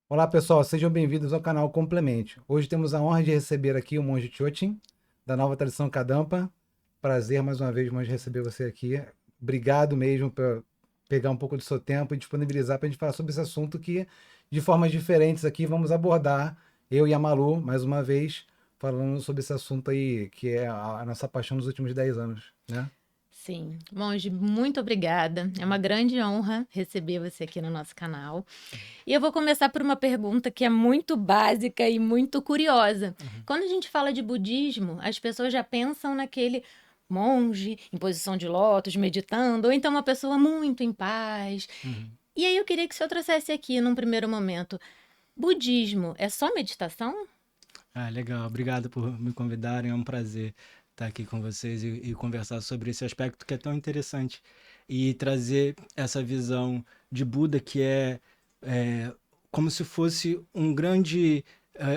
Olá pessoal, sejam bem-vindos ao canal Complemente. Hoje temos a honra de receber aqui o monge Chotin, da nova tradição Kadampa. Prazer mais uma vez, monge, receber você aqui. Obrigado mesmo por pegar um pouco do seu tempo e disponibilizar para a gente falar sobre esse assunto que, de formas diferentes aqui, vamos abordar, eu e a Malu, mais uma vez, falando sobre esse assunto aí, que é a nossa paixão nos últimos 10 anos, né? Sim, Monge, muito obrigada. É uma grande honra receber você aqui no nosso canal. E eu vou começar por uma pergunta que é muito básica e muito curiosa. Uhum, Quando a gente fala de budismo, as pessoas já pensam naquele monge em posição de lótus, meditando, ou então uma pessoa muito em paz. uhum. E aí eu queria que o senhor trouxesse aqui, num primeiro momento, budismo é só meditação? Ah, legal. Obrigado por me convidarem. É um prazer estar aqui com vocês e conversar sobre esse aspecto que é tão interessante e trazer essa visão de Buda que é como se fosse um grande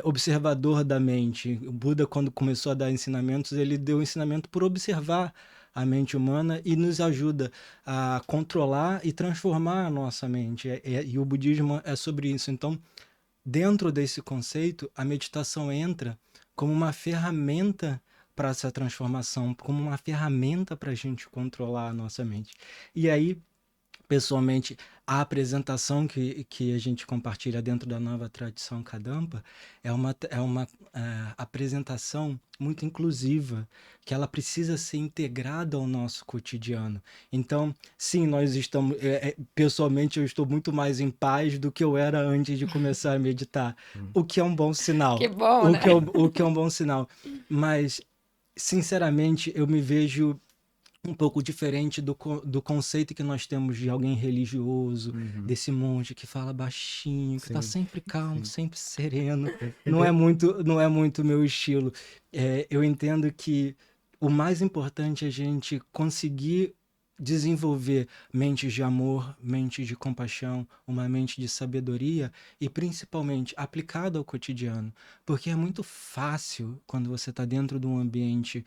observador da mente. O Buda, quando começou a dar ensinamentos, ele deu ensinamento por observar a mente humana e nos ajuda a controlar e transformar a nossa mente. E o budismo é sobre isso. Então, dentro desse conceito, a meditação entra como uma ferramenta para essa transformação, como uma ferramenta para a gente controlar a nossa mente. E aí, pessoalmente, a apresentação que a gente compartilha dentro da nova tradição Kadampa é uma apresentação muito inclusiva, que ela precisa ser integrada ao nosso cotidiano. Então, sim, nós estamos. Pessoalmente, eu estou muito mais em paz do que eu era antes de começar a meditar, Uhum. o que é um bom Que sinal. bom, O né? que o que é um bom sinal. Mas, sinceramente, eu me vejo um pouco diferente do conceito que nós temos de alguém religioso, Uhum. desse monge que fala baixinho, que está Sim, sempre calmo, sim. sempre sereno. É, é Não é muito meu estilo. Eu entendo que o mais importante é a gente conseguir desenvolver mentes de amor, mentes de compaixão, uma mente de sabedoria e principalmente aplicada ao cotidiano, porque é muito fácil quando você está dentro de um ambiente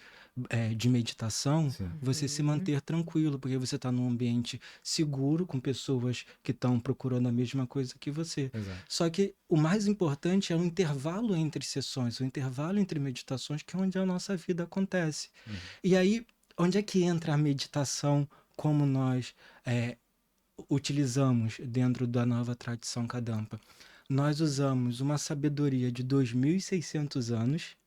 de meditação, sim. você se Uhum. manter tranquilo, porque você está num ambiente seguro, com pessoas que estão procurando a mesma coisa que você. Exato. Só que o mais importante é o intervalo entre sessões, o intervalo entre meditações, que é onde a nossa vida acontece. Uhum. E aí, onde é que entra a meditação como nós é, utilizamos dentro da nova tradição Kadampa? Nós usamos uma sabedoria de 2.600 anos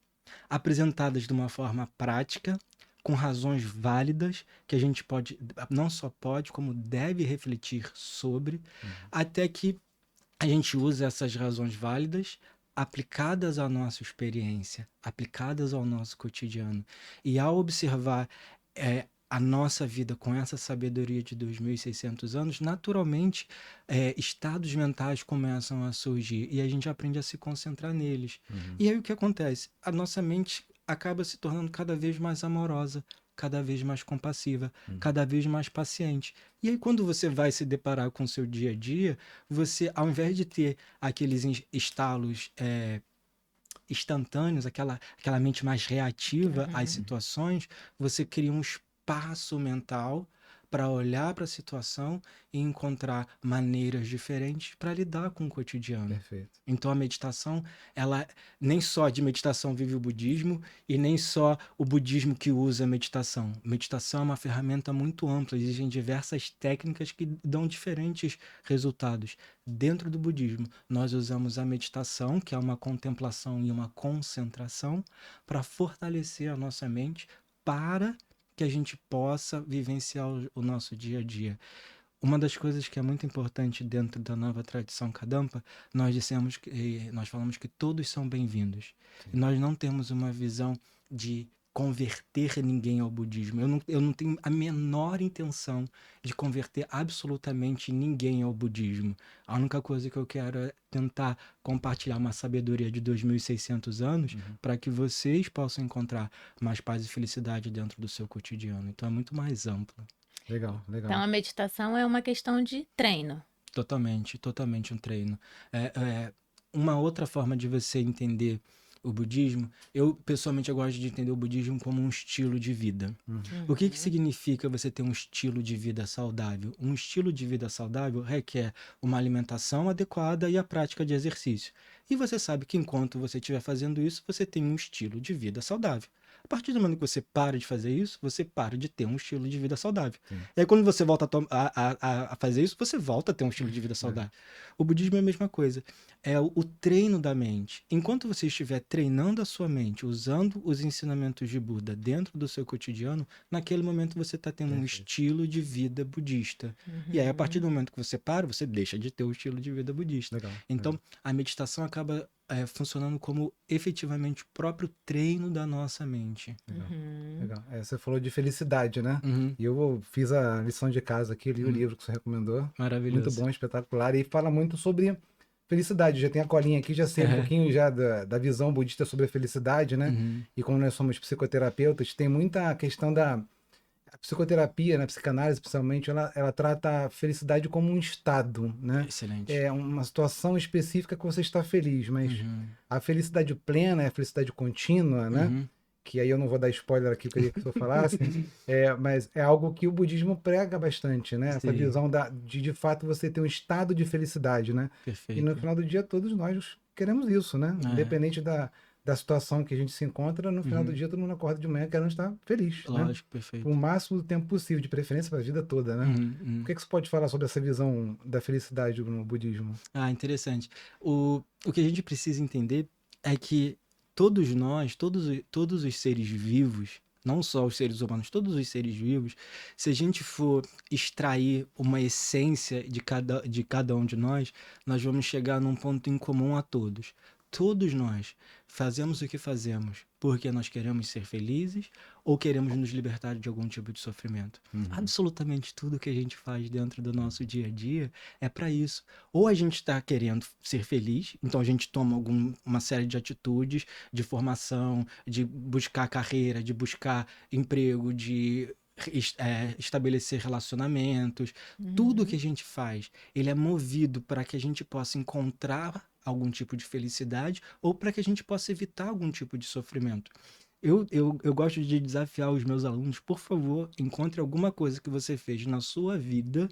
apresentadas de uma forma prática, com razões válidas, que a gente pode, não só pode, como deve refletir sobre, Uhum. até que a gente use essas razões válidas aplicadas à nossa experiência, aplicadas ao nosso cotidiano. E ao observar a nossa vida com essa sabedoria de 2.600 anos, naturalmente, estados mentais começam a surgir e a gente aprende a se concentrar neles. Uhum. E aí o que acontece? A nossa mente acaba se tornando cada vez mais amorosa, cada vez mais compassiva, Uhum. cada vez mais paciente. E aí, quando você vai se deparar com o seu dia a dia, você, ao invés de ter aqueles estalos instantâneos, aquela mente mais reativa às Uhum. situações, você cria um espaço mental para olhar para a situação e encontrar maneiras diferentes para lidar com o cotidiano. Perfeito. Então a meditação, ela nem só de meditação vive o budismo e nem só o budismo que usa a meditação. Meditação é uma ferramenta muito ampla, existem diversas técnicas que dão diferentes resultados. Dentro do budismo, nós usamos a meditação, que é uma contemplação e uma concentração, para fortalecer a nossa mente para que a gente possa vivenciar o nosso dia a dia. Uma das coisas que é muito importante dentro da nova tradição Kadampa, nós falamos que todos são bem-vindos. E Sim. nós não temos uma visão de converter ninguém ao budismo. Eu não tenho a menor intenção de converter absolutamente ninguém ao budismo. A única coisa que eu quero é tentar compartilhar uma sabedoria de 2.600 anos Uhum. para que vocês possam encontrar mais paz e felicidade dentro do seu cotidiano. Então é muito mais amplo. Legal, Então legal. a meditação é uma questão de treino. Totalmente, totalmente um treino. É uma outra forma de você entender o budismo, eu pessoalmente eu gosto de entender o budismo como um estilo de vida. O que significa você ter um estilo de vida saudável? Um estilo de vida saudável requer uma alimentação adequada e a prática de exercício. E você sabe que enquanto você estiver fazendo isso, você tem um estilo de vida saudável. A partir do momento que você para de fazer isso, você para de ter um estilo de vida saudável. Sim. E aí, quando você volta a fazer isso, você volta a ter um estilo de vida saudável. O budismo é a mesma coisa. É o treino da mente. Enquanto você estiver treinando a sua mente, usando os ensinamentos de Buda dentro do seu cotidiano, naquele momento você está tendo um estilo de vida budista. E aí, a partir do momento que você para, você deixa de ter o estilo de vida budista. Legal. Então, a meditação acaba funcionando como efetivamente o próprio treino da nossa mente. Legal. Você falou de felicidade, né? E eu fiz a lição de casa aqui, li o livro que você recomendou. Maravilhoso. Muito bom, espetacular. E fala muito sobre felicidade. Já tem a colinha aqui, já sei um pouquinho já da visão budista sobre a felicidade, né? E como nós somos psicoterapeutas, tem muita questão da a psicoterapia, na psicanálise, principalmente, ela trata a felicidade como um estado, né? Excelente. É uma situação específica que você está feliz, mas a felicidade plena é a felicidade contínua, né? Que aí eu não vou dar spoiler aqui, que eu queria que você falasse, mas é algo que o budismo prega bastante, né? Essa Sim. visão de fato você ter um estado de felicidade, né? Perfeito. E no final do dia todos nós queremos isso, né? Independente da situação que a gente se encontra, no final do dia todo mundo acorda de manhã querendo estar feliz, né? Lógico, perfeito. O máximo do tempo possível, de preferência para a vida toda, né? O que você pode falar sobre essa visão da felicidade no budismo? Interessante. O que a gente precisa entender é que todos nós, todos os seres vivos, não só os seres humanos, todos os seres vivos, se a gente for extrair uma essência de cada um de nós vamos chegar num ponto em comum a todos. Todos nós fazemos o que fazemos porque nós queremos ser felizes ou queremos nos libertar de algum tipo de sofrimento. Absolutamente tudo que a gente faz dentro do nosso dia a dia é para isso. Ou a gente está querendo ser feliz, então a gente toma uma série de atitudes, de formação, de buscar carreira, de buscar emprego, de estabelecer relacionamentos. Tudo que a gente faz, ele é movido para que a gente possa encontrar algum tipo de felicidade ou para que a gente possa evitar algum tipo de sofrimento. Eu gosto de desafiar os meus alunos, por favor, encontre alguma coisa que você fez na sua vida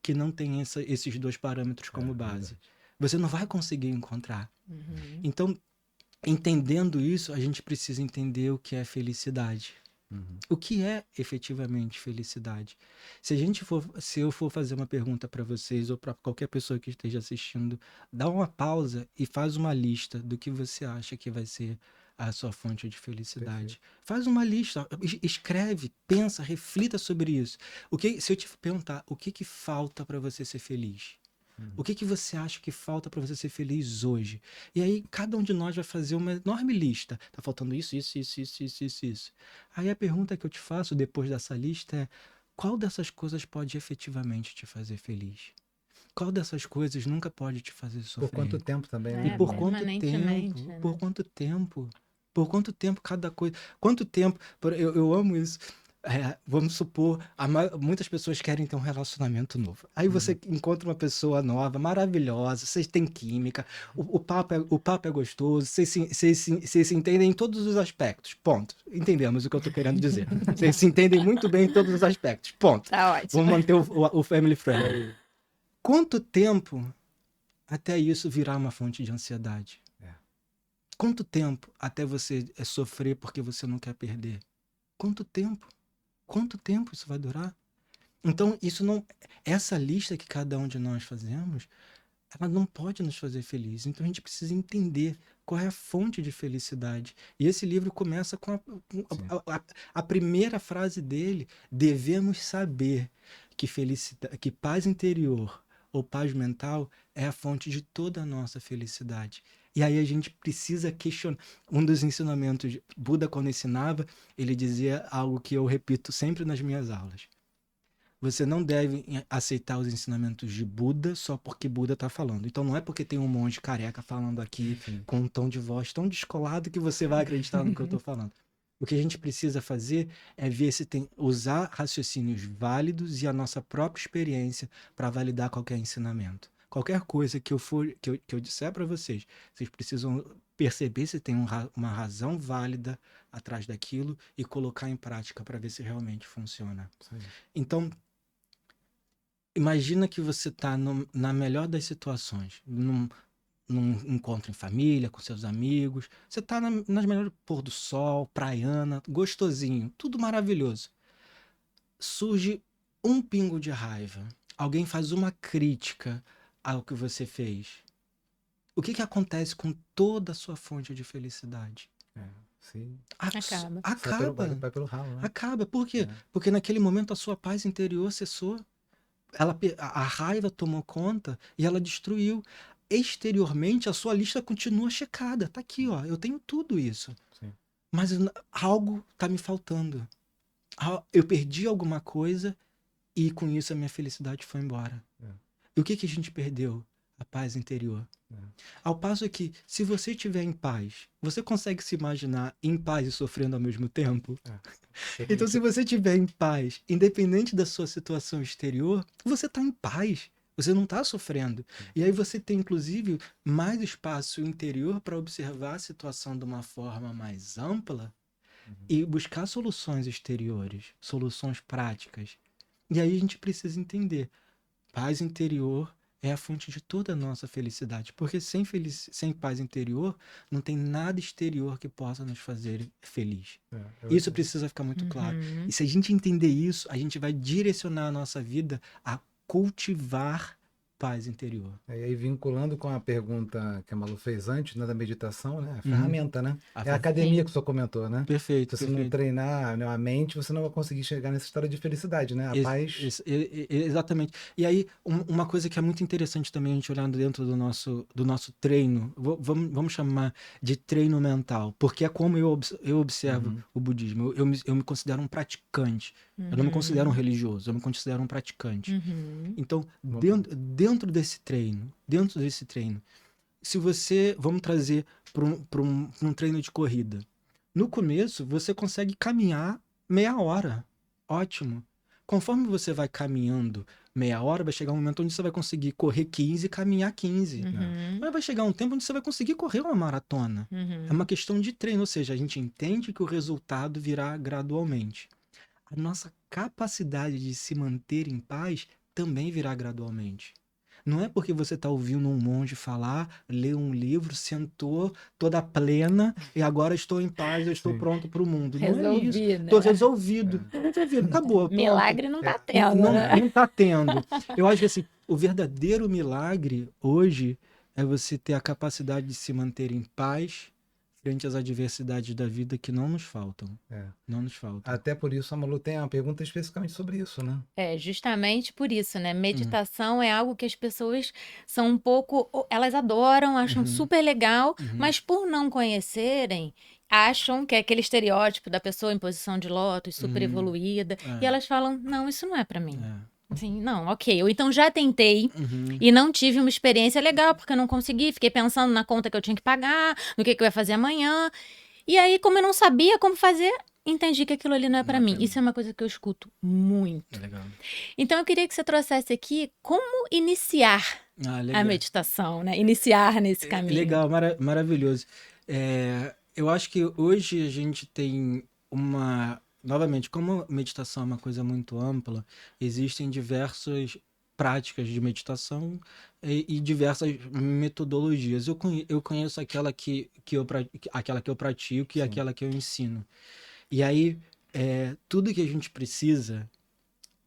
que não tem esses dois parâmetros como base. Você não vai conseguir encontrar. Então, entendendo isso, a gente precisa entender o que é felicidade. O que é efetivamente felicidade? Se eu for fazer uma pergunta para vocês ou para qualquer pessoa que esteja assistindo, dá uma pausa e faz uma lista do que você acha que vai ser a sua fonte de felicidade. Faz uma lista, escreve, pensa, reflita sobre isso. Se eu te perguntar, o que falta para você ser feliz? O que você acha que falta para você ser feliz hoje? E aí, cada um de nós vai fazer uma enorme lista. Tá faltando isso. Aí a pergunta que eu te faço depois dessa lista é: qual dessas coisas pode efetivamente te fazer feliz? Qual dessas coisas nunca pode te fazer sofrer? Por quanto tempo também, né? E por quanto permanentemente, tempo? né? Por quanto tempo? Por quanto tempo cada coisa? Quanto tempo? Eu amo isso. Vamos supor, muitas pessoas querem ter um relacionamento novo. Aí você encontra uma pessoa nova, maravilhosa, vocês têm química, o papo é gostoso, vocês se entendem em todos os aspectos. Ponto. Entendemos o que eu estou querendo dizer. Vocês se entendem muito bem em todos os aspectos. Ponto. Tá ótimo. Vamos manter o family friendly. Quanto tempo até isso virar uma fonte de ansiedade? Quanto tempo até você sofrer porque você não quer perder? Quanto tempo? Quanto tempo isso vai durar? Então, essa lista que cada um de nós fazemos, ela não pode nos fazer felizes. Então, a gente precisa entender qual é a fonte de felicidade. E esse livro começa com a primeira frase dele: devemos saber que paz interior ou paz mental é a fonte de toda a nossa felicidade. E aí a gente precisa questionar. Um dos ensinamentos, Buda, quando ensinava, ele dizia algo que eu repito sempre nas minhas aulas. Você não deve aceitar os ensinamentos de Buda só porque Buda está falando. Então não é porque tem um monge careca falando aqui com um tom de voz tão descolado que você vai acreditar no que eu estou falando. O que a gente precisa fazer é ver se usar raciocínios válidos e a nossa própria experiência para validar qualquer ensinamento. qualquer coisa que eu disser para vocês, vocês precisam perceber se tem uma razão válida atrás daquilo e colocar em prática para ver se realmente funciona. Isso aí. Então, imagina que você está na melhor das situações, num encontro em família, com seus amigos. Você está nas melhores pôr do sol, praiana, gostosinho, tudo maravilhoso. Surge um pingo de raiva. Alguém faz uma crítica ao que você fez. O que acontece com toda a sua fonte de felicidade? Sim. Acaba. Acaba. Vai pelo ralo, né? Acaba. Por quê? É. Porque naquele momento a sua paz interior cessou. A raiva tomou conta e ela destruiu. Exteriormente, a sua lista continua checada. Tá aqui, ó. Eu tenho tudo isso. Sim. Mas algo tá me faltando. Eu perdi alguma coisa e com isso a minha felicidade foi embora. E o que a gente perdeu? A paz interior. Ao passo que, se você estiver em paz, você consegue se imaginar em paz e sofrendo ao mesmo tempo? Então, se você estiver em paz, independente da sua situação exterior, você está em paz. Você não está sofrendo. E aí você tem, inclusive, mais espaço interior para observar a situação de uma forma mais ampla e buscar soluções exteriores, soluções práticas. E aí a gente precisa entender. Paz interior é a fonte de toda a nossa felicidade. Porque sem paz interior, não tem nada exterior que possa nos fazer feliz. Isso precisa ficar muito claro. E se a gente entender isso, a gente vai direcionar a nossa vida a cultivar paz interior. E aí, vinculando com a pergunta que a Malu fez antes, né, da meditação, né? A ferramenta, né? É a academia que o senhor comentou, né? Perfeito. Se você não treinar, né, a mente, você não vai conseguir chegar nessa história de felicidade, né? A paz. Exatamente. E aí, uma coisa que é muito interessante também a gente olhando dentro do nosso treino, vamos chamar de treino mental, porque é como eu observo o budismo. Eu me considero um praticante. Eu não me considero um religioso, eu me considero um praticante. Então, dentro desse treino, se você, vamos trazer para um treino de corrida. No começo, você consegue caminhar meia hora. Ótimo. Conforme você vai caminhando meia hora, vai chegar um momento onde você vai conseguir correr 15 e caminhar 15. Mas vai chegar um tempo onde você vai conseguir correr uma maratona. É uma questão de treino, ou seja, a gente entende que o resultado virá gradualmente. A nossa capacidade de se manter em paz também virá gradualmente. Não é porque você está ouvindo um monge falar, leu um livro, sentou toda plena e agora estou em paz, eu estou pronto para o mundo. Não é isso. Estou resolvido. Acabou. Milagre não está tendo. Não está tendo. Eu acho que assim, o verdadeiro milagre hoje é você ter a capacidade de se manter em paz frente às adversidades da vida que não nos faltam. Não nos faltam. Até por isso a Malu tem uma pergunta especificamente sobre isso, né? É, justamente por isso, né? Meditação é algo que as pessoas são um pouco... Elas adoram, acham super legal, mas por não conhecerem, acham que é aquele estereótipo da pessoa em posição de lótus, super evoluída, e elas falam, não, isso não é pra mim. Assim, não, ok. Ou então já tentei e não tive uma experiência legal, porque eu não consegui, fiquei pensando na conta que eu tinha que pagar, no que eu ia fazer amanhã. E aí, como eu não sabia como fazer, entendi que aquilo ali não é pra mim. Isso é uma coisa que eu escuto muito. Legal. Então, eu queria que você trouxesse aqui como iniciar a meditação, né? Iniciar nesse caminho. Legal, maravilhoso. Eu acho que hoje a gente tem uma... Novamente, como meditação é uma coisa muito ampla, existem diversas práticas de meditação e diversas metodologias. Eu conheço aquela que eu pratico e aquela que eu ensino. E aí, tudo que a gente precisa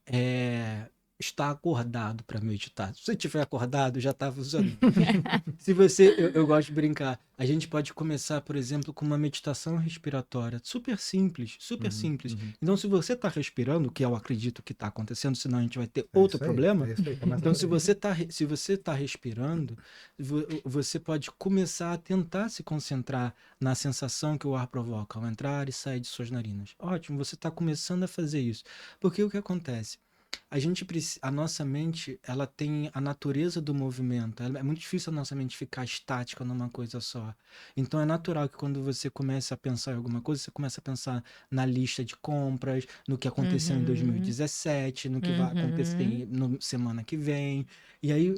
é estar acordado para meditar. Se você estiver acordado, já está funcionando. Se você, eu gosto de brincar, a gente pode começar, por exemplo, com uma meditação respiratória, super simples, super simples. Então, se você está respirando, que eu acredito que está acontecendo, senão a gente vai ter outro problema. Então, se você tá respirando, você pode começar a tentar se concentrar na sensação que o ar provoca ao entrar e sair de suas narinas. Ótimo, você está começando a fazer isso. Porque o que acontece? a nossa mente, ela tem a natureza do movimento. É muito difícil a nossa mente ficar estática numa coisa só. Então é natural que quando você começa a pensar em alguma coisa, você começa a pensar na lista de compras, no que aconteceu em Uhum. 2017, no que vai acontecer no semana que vem. E aí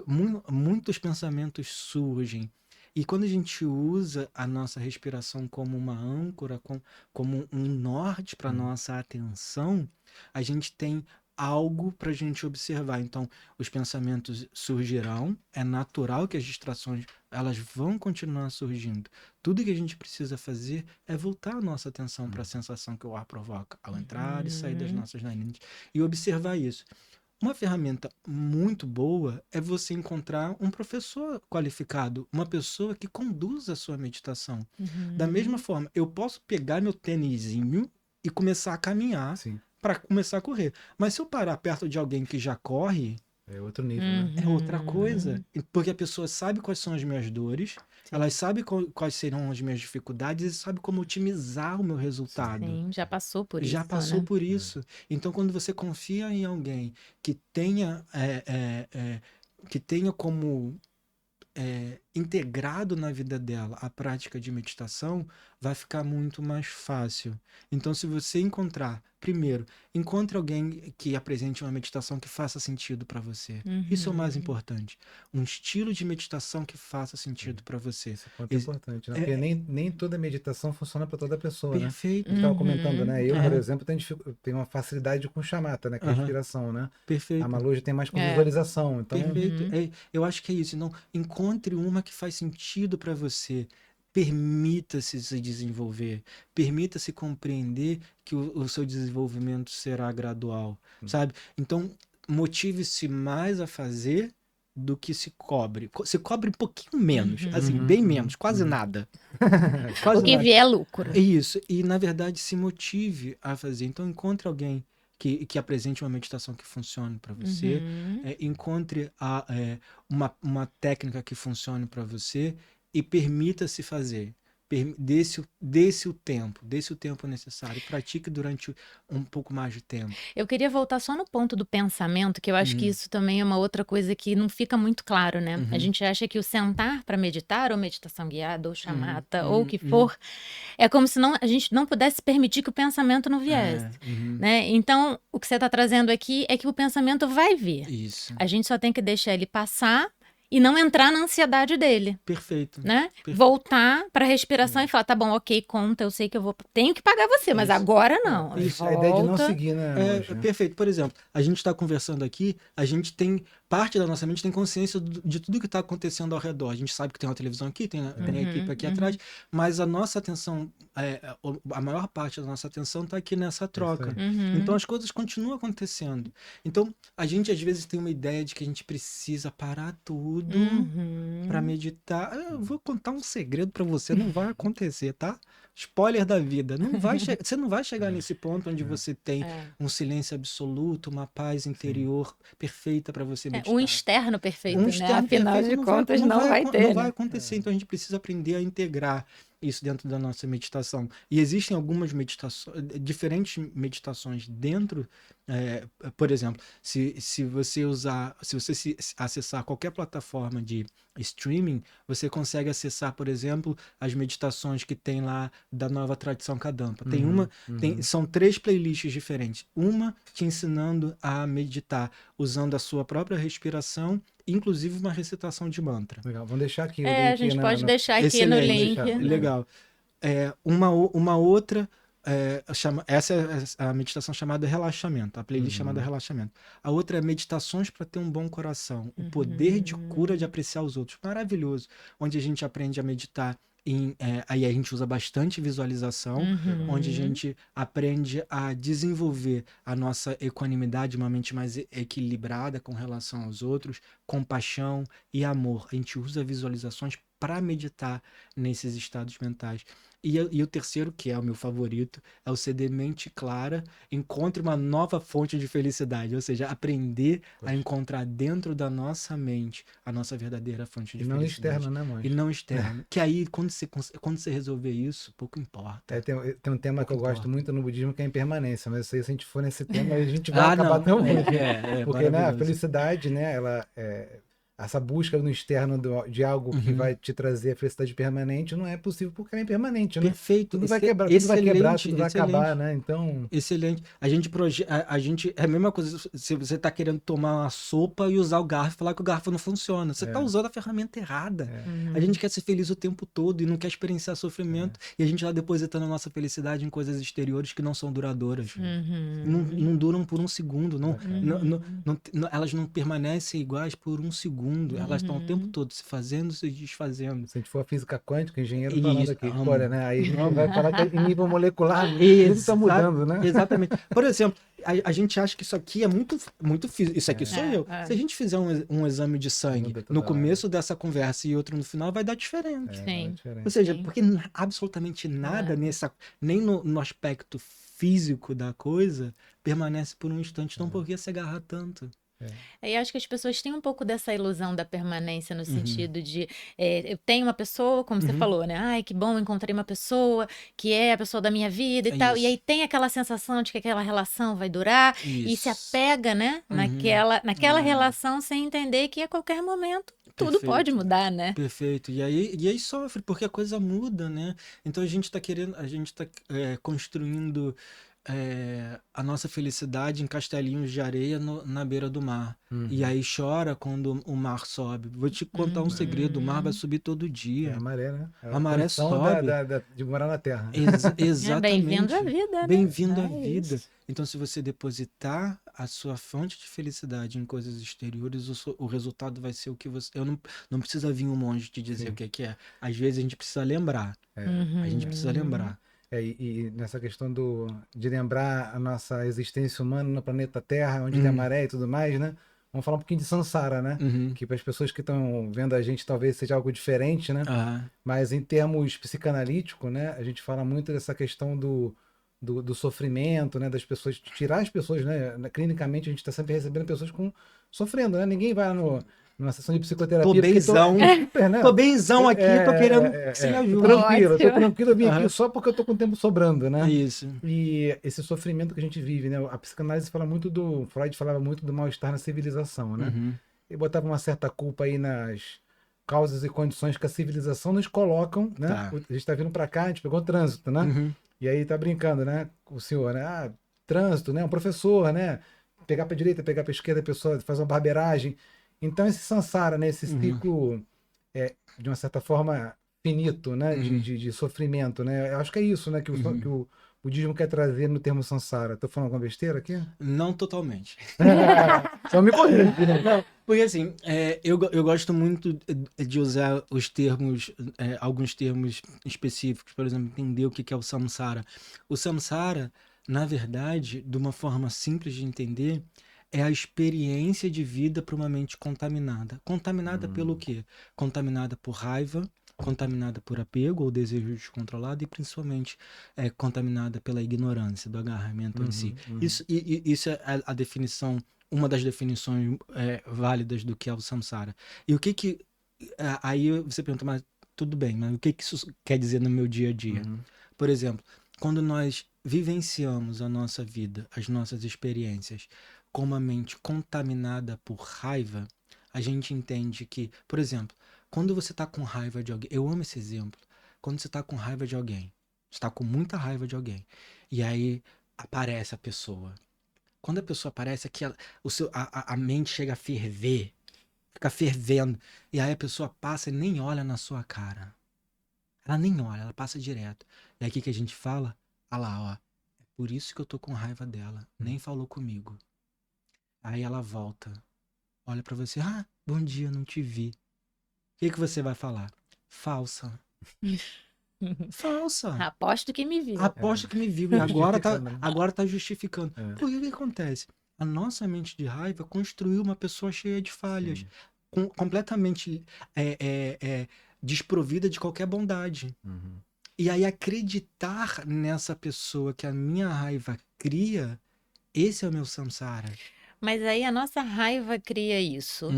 muitos pensamentos surgem. E quando a gente usa a nossa respiração como uma âncora, como um norte para nossa atenção, a gente tem algo para a gente observar. Então, os pensamentos surgirão, é natural que as distrações elas vão continuar surgindo. Tudo que a gente precisa fazer é voltar a nossa atenção para a sensação que o ar provoca ao entrar e sair das nossas narinas e observar isso. Uma ferramenta muito boa é você encontrar um professor qualificado, uma pessoa que conduza a sua meditação. Da mesma forma, eu posso pegar meu tênisinho e começar a caminhar Sim. para começar a correr. Mas se eu parar perto de alguém que já corre, É outro nível, né? é outra coisa. Porque a pessoa sabe quais são as minhas dores, elas sabem quais serão as minhas dificuldades e sabe como otimizar o meu resultado. Sim, já passou por Já isso, passou né? por isso. Então, quando você confia em alguém que tenha, que tenha como integrado na vida dela a prática de meditação, vai ficar muito mais fácil. Então, se você encontrar, primeiro, encontre alguém que apresente uma meditação que faça sentido para você. Isso é o mais importante. Um estilo de meditação que faça sentido para você. Esse ponto é importante, né? Porque nem toda meditação funciona para toda pessoa, né? Perfeito. A gente estava comentando, né? Eu, por É. exemplo, tenho uma facilidade com chamata, né? Que é a Aham. respiração, né? A Perfeito. Malu já tem mais com É. visualização. Então, Perfeito. Eu acho que é isso. Não, encontre uma que faz sentido para você. Permita-se se desenvolver. Permita-se compreender que o seu desenvolvimento será gradual, sabe? Então, motive-se mais a fazer do que se cobre. Se cobre um pouquinho menos, assim, bem menos, quase nada. Quase O que nada. vier é lucro. É isso. E, na verdade, se motive a fazer. Então, encontre alguém que apresente uma meditação que funcione para você. Encontre uma técnica que funcione para você e permita-se fazer. Dê-se o tempo necessário. Pratique durante um pouco mais de tempo. Eu queria voltar só no ponto do pensamento, que eu acho que isso também é uma outra coisa que não fica muito claro, né? A gente acha que o sentar para meditar, ou meditação guiada, ou chamata, ou o que for, é como se a gente não pudesse permitir que o pensamento não viesse, né? Então, o que você está trazendo aqui é que o pensamento vai vir. Isso. A gente só tem que deixar ele passar e não entrar na ansiedade dele, Perfeito. né? Perfeito. Voltar para a respiração e falar, tá bom, ok, conta, eu sei que tenho que pagar você, mas agora não. isso, a ideia de não Volta. seguir, né, Monge? Perfeito. Por exemplo, a gente está conversando aqui, a gente tem, parte da nossa mente tem consciência de tudo que está acontecendo ao redor. A gente sabe que tem uma televisão aqui, tem a equipe aqui atrás, mas a nossa atenção, a maior parte da nossa atenção está aqui nessa troca. Então as coisas continuam acontecendo. Então a gente às vezes tem uma ideia de que a gente precisa parar tudo para meditar. Eu vou contar um segredo para você, não vai acontecer, tá? Spoiler da vida. Você não vai chegar nesse ponto onde você tem um silêncio absoluto, uma paz interior perfeita para você meditar. Um externo perfeito, Um né? externo Afinal perfeito de contas, não vai ter, Não vai né? acontecer. Então a gente precisa aprender a integrar isso dentro da nossa meditação. E existem algumas diferentes meditações dentro. Por exemplo, se você acessar qualquer plataforma de streaming, você consegue acessar, por exemplo, as meditações que tem lá da Nova Tradição Kadampa. São 3 playlists diferentes. Uma te ensinando a meditar usando a sua própria respiração, inclusive uma recitação de mantra. Legal, vamos deixar aqui o link. A gente pode deixar aqui Excelente. no link. Legal. Uma outra, essa é a meditação chamada relaxamento, a playlist chamada relaxamento. A outra é meditações para ter um bom coração, o poder de cura de apreciar os outros. Maravilhoso. Onde a gente aprende a meditar. Aí a gente usa bastante visualização, onde a gente aprende a desenvolver a nossa equanimidade, uma mente mais equilibrada com relação aos outros, compaixão e amor. A gente usa visualizações para meditar nesses estados mentais. E o terceiro, que é o meu favorito, é o ser de mente clara, encontre uma nova fonte de felicidade. Ou seja, aprender a Poxa. encontrar dentro da nossa mente a nossa verdadeira fonte E de não felicidade. externo, né, mãe? E não externo. Que aí, quando você resolver isso, pouco importa. Tem um tema que eu Pouco gosto importa. muito no budismo, que é a impermanência, mas isso aí, se a gente for nesse tema, a gente vai Não, acabar tão longe. Porque, né, a maravilhoso. felicidade, né, essa busca no externo de algo que vai te trazer a felicidade permanente não é possível porque ela é impermanente, né? Perfeito. Tudo vai quebrar, tudo vai quebrar, tudo vai Excelente. acabar, né? Então, Excelente. A gente é a mesma coisa se você tá querendo tomar uma sopa e usar o garfo e falar que o garfo não funciona. Você tá usando a ferramenta errada. A gente quer ser feliz o tempo todo e não quer experienciar sofrimento. E a gente tá depositando a nossa felicidade em coisas exteriores que não são duradouras. Não duram por um segundo. Elas não permanecem iguais por um segundo. Elas estão o tempo todo se fazendo, se desfazendo. se a gente for a física quântica, engenheiro falando Isso, aqui, amo. olha, né? Aí a gente vai falar que em nível molecular tudo está mudando, né? Exatamente. Por exemplo, a gente acha que isso aqui é muito físico. Isso aqui sou eu. É. Se a gente fizer um exame de sangue Muda toda no hora. começo dessa conversa e outro no final, vai dar diferente. Sim. Ou seja, Sim. porque absolutamente nada nem no aspecto físico da coisa permanece por um instante. Então por que se agarrar tanto? E acho que as pessoas têm um pouco dessa ilusão da permanência no sentido de eu tenho uma pessoa, como você falou, né? Ai, que bom, encontrei uma pessoa que é a pessoa da minha vida e tal. E aí tem aquela sensação de que aquela relação vai durar e se apega, né? Naquela relação sem entender que a qualquer momento tudo Perfeito. pode mudar, né? Perfeito. E aí sofre, porque a coisa muda, né? Então a gente tá construindo a nossa felicidade em castelinhos de areia na beira do mar. E aí chora quando o mar sobe. Vou te contar um segredo, o mar vai subir todo É dia. a maré, né? A maré condição sobe. de morar na Terra. Exatamente. Bem-vindo à vida, né? Bem-vindo à É vida. isso. Então, se você depositar a sua fonte de felicidade em coisas exteriores, o resultado vai ser o que você. Não precisa vir um monge te dizer o que é. Às vezes a gente precisa lembrar. A gente precisa lembrar. E nessa questão de lembrar a nossa existência humana no planeta Terra, onde tem a maré e tudo mais, né? Vamos falar um pouquinho de Sansara, né? Que para as pessoas que estão vendo a gente talvez seja algo diferente, né? Mas em termos psicanalíticos, né? A gente fala muito dessa questão do sofrimento, né? Das pessoas, tirar as pessoas, né? Clinicamente a gente está sempre recebendo pessoas sofrendo, né? Ninguém vai numa sessão de psicoterapia. Tô benzão. Tô benzão aqui, tô querendo que você me ajude. Tranquilo, tô Ótimo. tranquilo, eu vim aqui só porque eu tô com o tempo sobrando, né? Isso. E esse sofrimento que a gente vive, né? A psicanálise fala muito Freud falava muito do mal-estar na civilização, né? E botava uma certa culpa aí nas causas e condições que a civilização nos colocam, né? Tá. A gente tá vindo pra cá, a gente pegou o trânsito, né? E aí tá brincando, né? O senhor, né? Ah, trânsito, né? Um professor, né? Pegar pra direita, pegar pra esquerda, a pessoa faz uma barbeiragem. Então esse Sansara, né? Esse ciclo, de uma certa forma, finito, né? De sofrimento, né? Eu acho que é isso, né? Que o budismo quer trazer no termo Sansara. Tô falando alguma besteira aqui? Não totalmente. Só me corrige, né? Não, porque assim, eu gosto muito de usar os termos, alguns termos específicos, por exemplo, entender o que é o samsara. O samsara, na verdade, de uma forma simples de entender, é a experiência de vida para uma mente contaminada. Contaminada pelo quê? Contaminada por raiva, contaminada por apego ou desejo descontrolado e principalmente contaminada pela ignorância do agarramento em si. Isso é a definição, uma das definições válidas do que é o samsara. E o que aí você pergunta, mas tudo bem, mas o que isso quer dizer no meu dia a dia? Por exemplo, quando nós vivenciamos a nossa vida, as nossas experiências com uma mente contaminada por raiva, a gente entende que, por exemplo, quando você está com raiva de alguém, eu amo esse exemplo, quando você está com raiva de alguém, você está com muita raiva de alguém, e aí aparece a pessoa. Quando a pessoa aparece, a mente chega a ferver, fica fervendo, e aí a pessoa passa e nem olha na sua cara. Ela nem olha, ela passa direto. E aí o que a gente fala? Ah lá, ó, é por isso que eu tô com raiva dela, nem falou comigo. Aí ela volta, olha pra você, ah, bom dia, não te vi. O que você vai falar? Falsa. Falsa. Aposto que me viu. Aposto que me viu. E agora tá justificando. Por que acontece? A nossa mente de raiva construiu uma pessoa cheia de falhas. Completamente desprovida de qualquer bondade. E aí acreditar nessa pessoa que a minha raiva cria, esse é o meu samsara. Mas aí a nossa raiva cria isso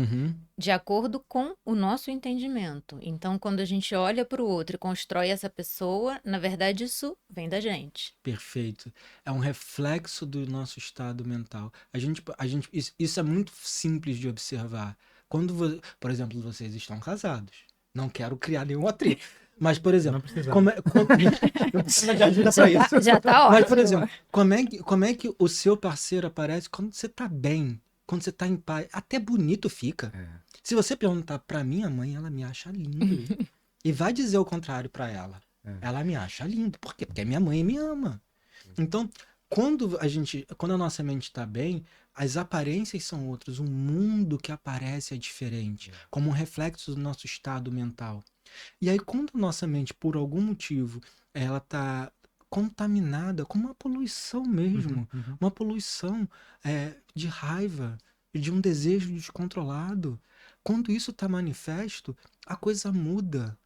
de acordo com o nosso entendimento. Então, quando a gente olha para o outro e constrói essa pessoa, na verdade isso vem da gente. Perfeito. É um reflexo do nosso estado mental. Isso é muito simples de observar. Quando, por exemplo, vocês estão casados. Não quero criar nenhum atrito. Mas, por exemplo, eu preciso de ajuda para isso. Já tá ótimo. Mas, por exemplo, como é que o seu parceiro aparece quando você tá bem, quando você tá em paz? Até bonito fica. Se você perguntar pra minha mãe, ela me acha lindo. E vai dizer o contrário pra ela. Ela me acha lindo. Por quê? Porque a minha mãe me ama. Então, quando a nossa mente tá bem, as aparências são outras. O mundo que aparece é diferente, como um reflexo do nosso estado mental. E aí, quando a nossa mente, por algum motivo, ela tá contaminada com uma poluição mesmo, uma poluição de raiva, de um desejo descontrolado, quando isso está manifesto, a coisa muda,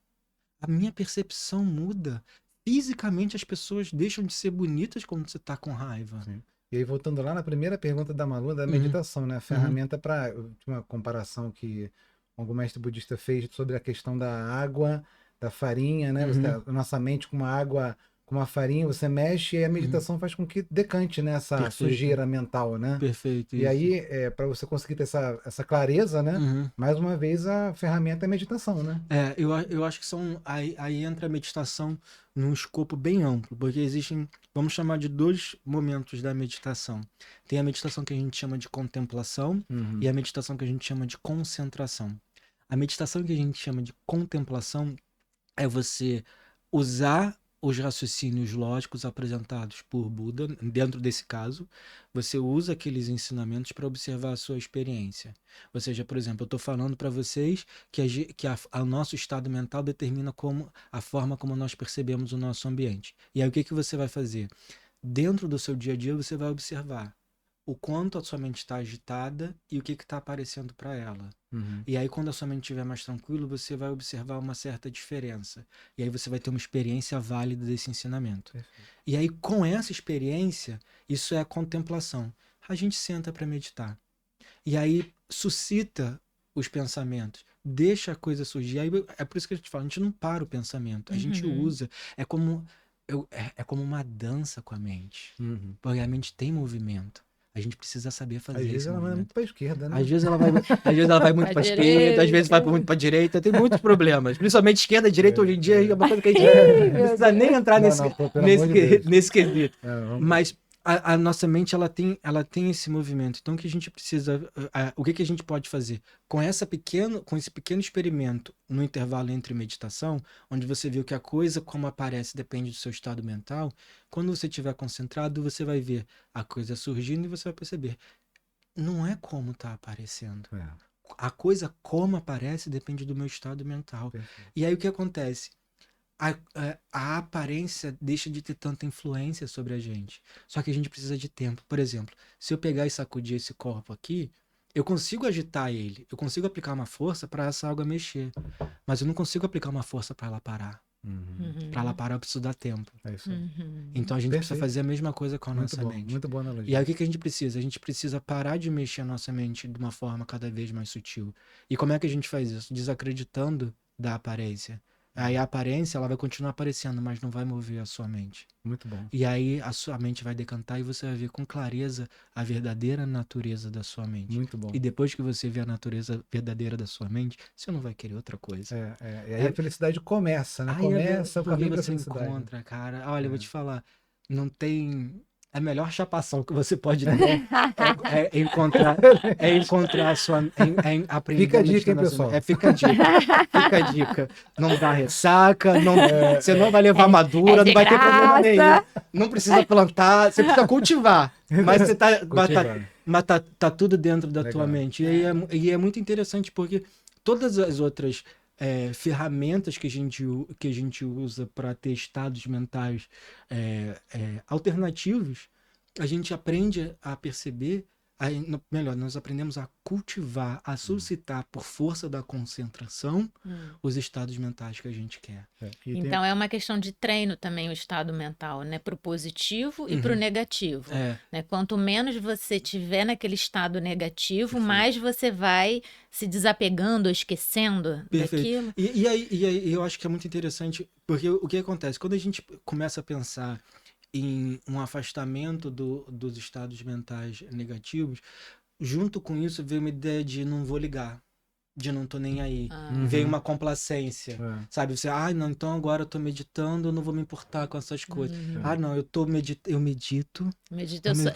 a minha percepção muda. Fisicamente, as pessoas deixam de ser bonitas quando você está com raiva. Sim. E aí, voltando lá na primeira pergunta da Malu, da meditação, né? A ferramenta para uma comparação que algum mestre budista fez sobre a questão da água, da farinha, né? A nossa mente com uma água, com uma farinha, você mexe e a meditação faz com que decante, né? Essa sujeira mental, né? Perfeito. E aí, para você conseguir ter essa clareza, né? Mais uma vez, a ferramenta é a meditação, né? Eu acho que aí entra a meditação num escopo bem amplo, porque existem, vamos chamar de 2 momentos da meditação. Tem a meditação que a gente chama de contemplação e a meditação que a gente chama de concentração. A meditação que a gente chama de contemplação é você usar os raciocínios lógicos apresentados por Buda, dentro desse caso, você usa aqueles ensinamentos para observar a sua experiência. Ou seja, por exemplo, eu estou falando para vocês que o nosso estado mental determina a forma como nós percebemos o nosso ambiente. E aí o que você vai fazer? Dentro do seu dia a dia, você vai observar o quanto a sua mente está agitada e o que está aparecendo para ela. E aí, quando a sua mente estiver mais tranquila, você vai observar uma certa diferença. E aí você vai ter uma experiência válida desse ensinamento. Perfeito. E aí, com essa experiência, isso é a contemplação. A gente senta para meditar. E aí, suscita os pensamentos. Deixa a coisa surgir. Aí, é por isso que a gente fala, a gente não para o pensamento. A gente usa. É como uma dança com a mente. Porque a mente tem movimento. A gente precisa saber fazer isso. Às vezes ela vai muito para a esquerda, né? Às vezes ela vai muito para a esquerda, às vezes vai muito para a direita, tem muitos problemas. Principalmente esquerda e direita hoje em dia é uma coisa que a gente não precisa nem entrar nesse quesito. Mas a nossa mente ela tem esse movimento. Então o que a gente precisa, o que a gente pode fazer com esse pequeno experimento no intervalo entre meditação, onde você viu que a coisa como aparece depende do seu estado mental, quando você estiver concentrado, você vai ver a coisa surgindo e você vai perceber, não é como está aparecendo. A coisa como aparece depende do meu estado mental. Perfeito. E aí o que acontece? A aparência deixa de ter tanta influência sobre a gente. Só que a gente precisa de tempo. Por exemplo, se eu pegar e sacudir esse corpo aqui, eu consigo agitar ele. Eu consigo aplicar uma força para essa água mexer. Mas eu não consigo aplicar uma força para ela parar. Para ela parar, eu preciso dar tempo. É isso aí. Então a gente precisa fazer a mesma coisa com a nossa mente. Muito boa analogia. E aí o que a gente precisa? A gente precisa parar de mexer a nossa mente de uma forma cada vez mais sutil. E como é que a gente faz isso? Desacreditando da aparência. Aí a aparência, ela vai continuar aparecendo, mas não vai mover a sua mente. Muito bom. E aí a sua mente vai decantar e você vai ver com clareza a verdadeira natureza da sua mente. Muito bom. E depois que você vê a natureza verdadeira da sua mente, você não vai querer outra coisa. E aí a felicidade começa, né? Começa o caminho da felicidade. Encontra, cara. Olha, eu vou te falar, não tem... A melhor chapação que você pode ter é encontrar a sua... aprender. Fica a dica, hein, pessoal? Fica a dica. Fica a dica. Não dá ressaca, você não vai levar madura, não vai ter problema nenhum. Não precisa plantar, você precisa cultivar. Mas você tá tudo dentro da tua mente. E é muito interessante porque todas as outras... ferramentas que a gente usa para ter estados mentais alternativos, a gente aprende a perceber Melhor, nós aprendemos a cultivar, a suscitar por força da concentração os estados mentais que a gente quer. Então é uma questão de treino também o estado mental, né? Para o positivo e para o negativo. Né? Quanto menos você tiver naquele estado negativo, mais você vai se desapegando, esquecendo daquilo. E aí eu acho que é muito interessante, porque o que acontece? Quando a gente começa a pensar em um afastamento dos estados mentais negativos, junto com isso veio uma ideia de não vou ligar, de não tô nem aí. Veio uma complacência, sabe? Você, não, então agora eu tô meditando, eu não vou me importar com essas coisas. Não, eu medito.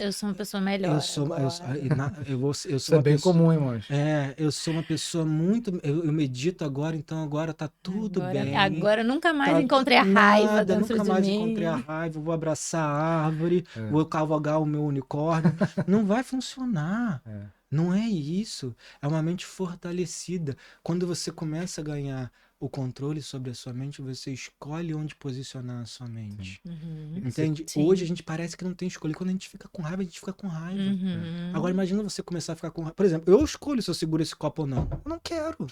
Eu sou uma pessoa melhor. Isso é bem comum, irmãos. Eu sou uma pessoa muito... Eu medito agora, então agora tá tudo bem. Agora eu nunca mais encontrei a raiva dentro de mim. Nunca mais encontrei a raiva, vou abraçar a árvore, vou cavalgar o meu unicórnio. Não vai funcionar. Não é isso. É uma mente fortalecida. Quando você começa a ganhar o controle sobre a sua mente, você escolhe onde posicionar a sua mente. Entende? Sim. Hoje a gente parece que não tem escolha. Quando a gente fica com raiva, a gente fica com raiva. Agora imagina você começar a ficar com raiva. Por exemplo, eu escolho se eu seguro esse copo ou não. Eu não quero.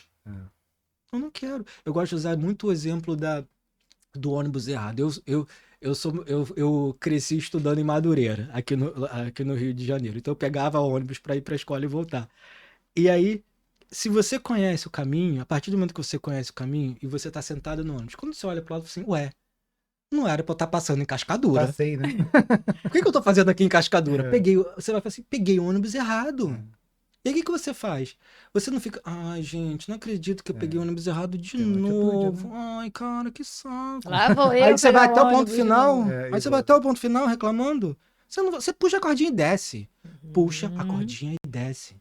Eu não quero. Eu gosto de usar muito o exemplo do ônibus errado. Eu cresci estudando em Madureira, aqui no Rio de Janeiro. Então eu pegava ônibus para ir para a escola e voltar. E aí, se você conhece o caminho, a partir do momento que você conhece o caminho e você tá sentado no ônibus, quando você olha pro lado, você fala assim, não era pra eu estar passando em Cascadura. Passei, né? O que eu tô fazendo aqui em Cascadura? Você vai falar assim, peguei o ônibus errado. E aí o que você faz? Você não fica, gente, não acredito que eu peguei o ônibus errado de novo. Ai, cara, que saco. Lá vou eu. Aí você vai até o ponto final. Aí você vai até o ponto final reclamando. Você puxa a cordinha e desce. Puxa a cordinha e desce.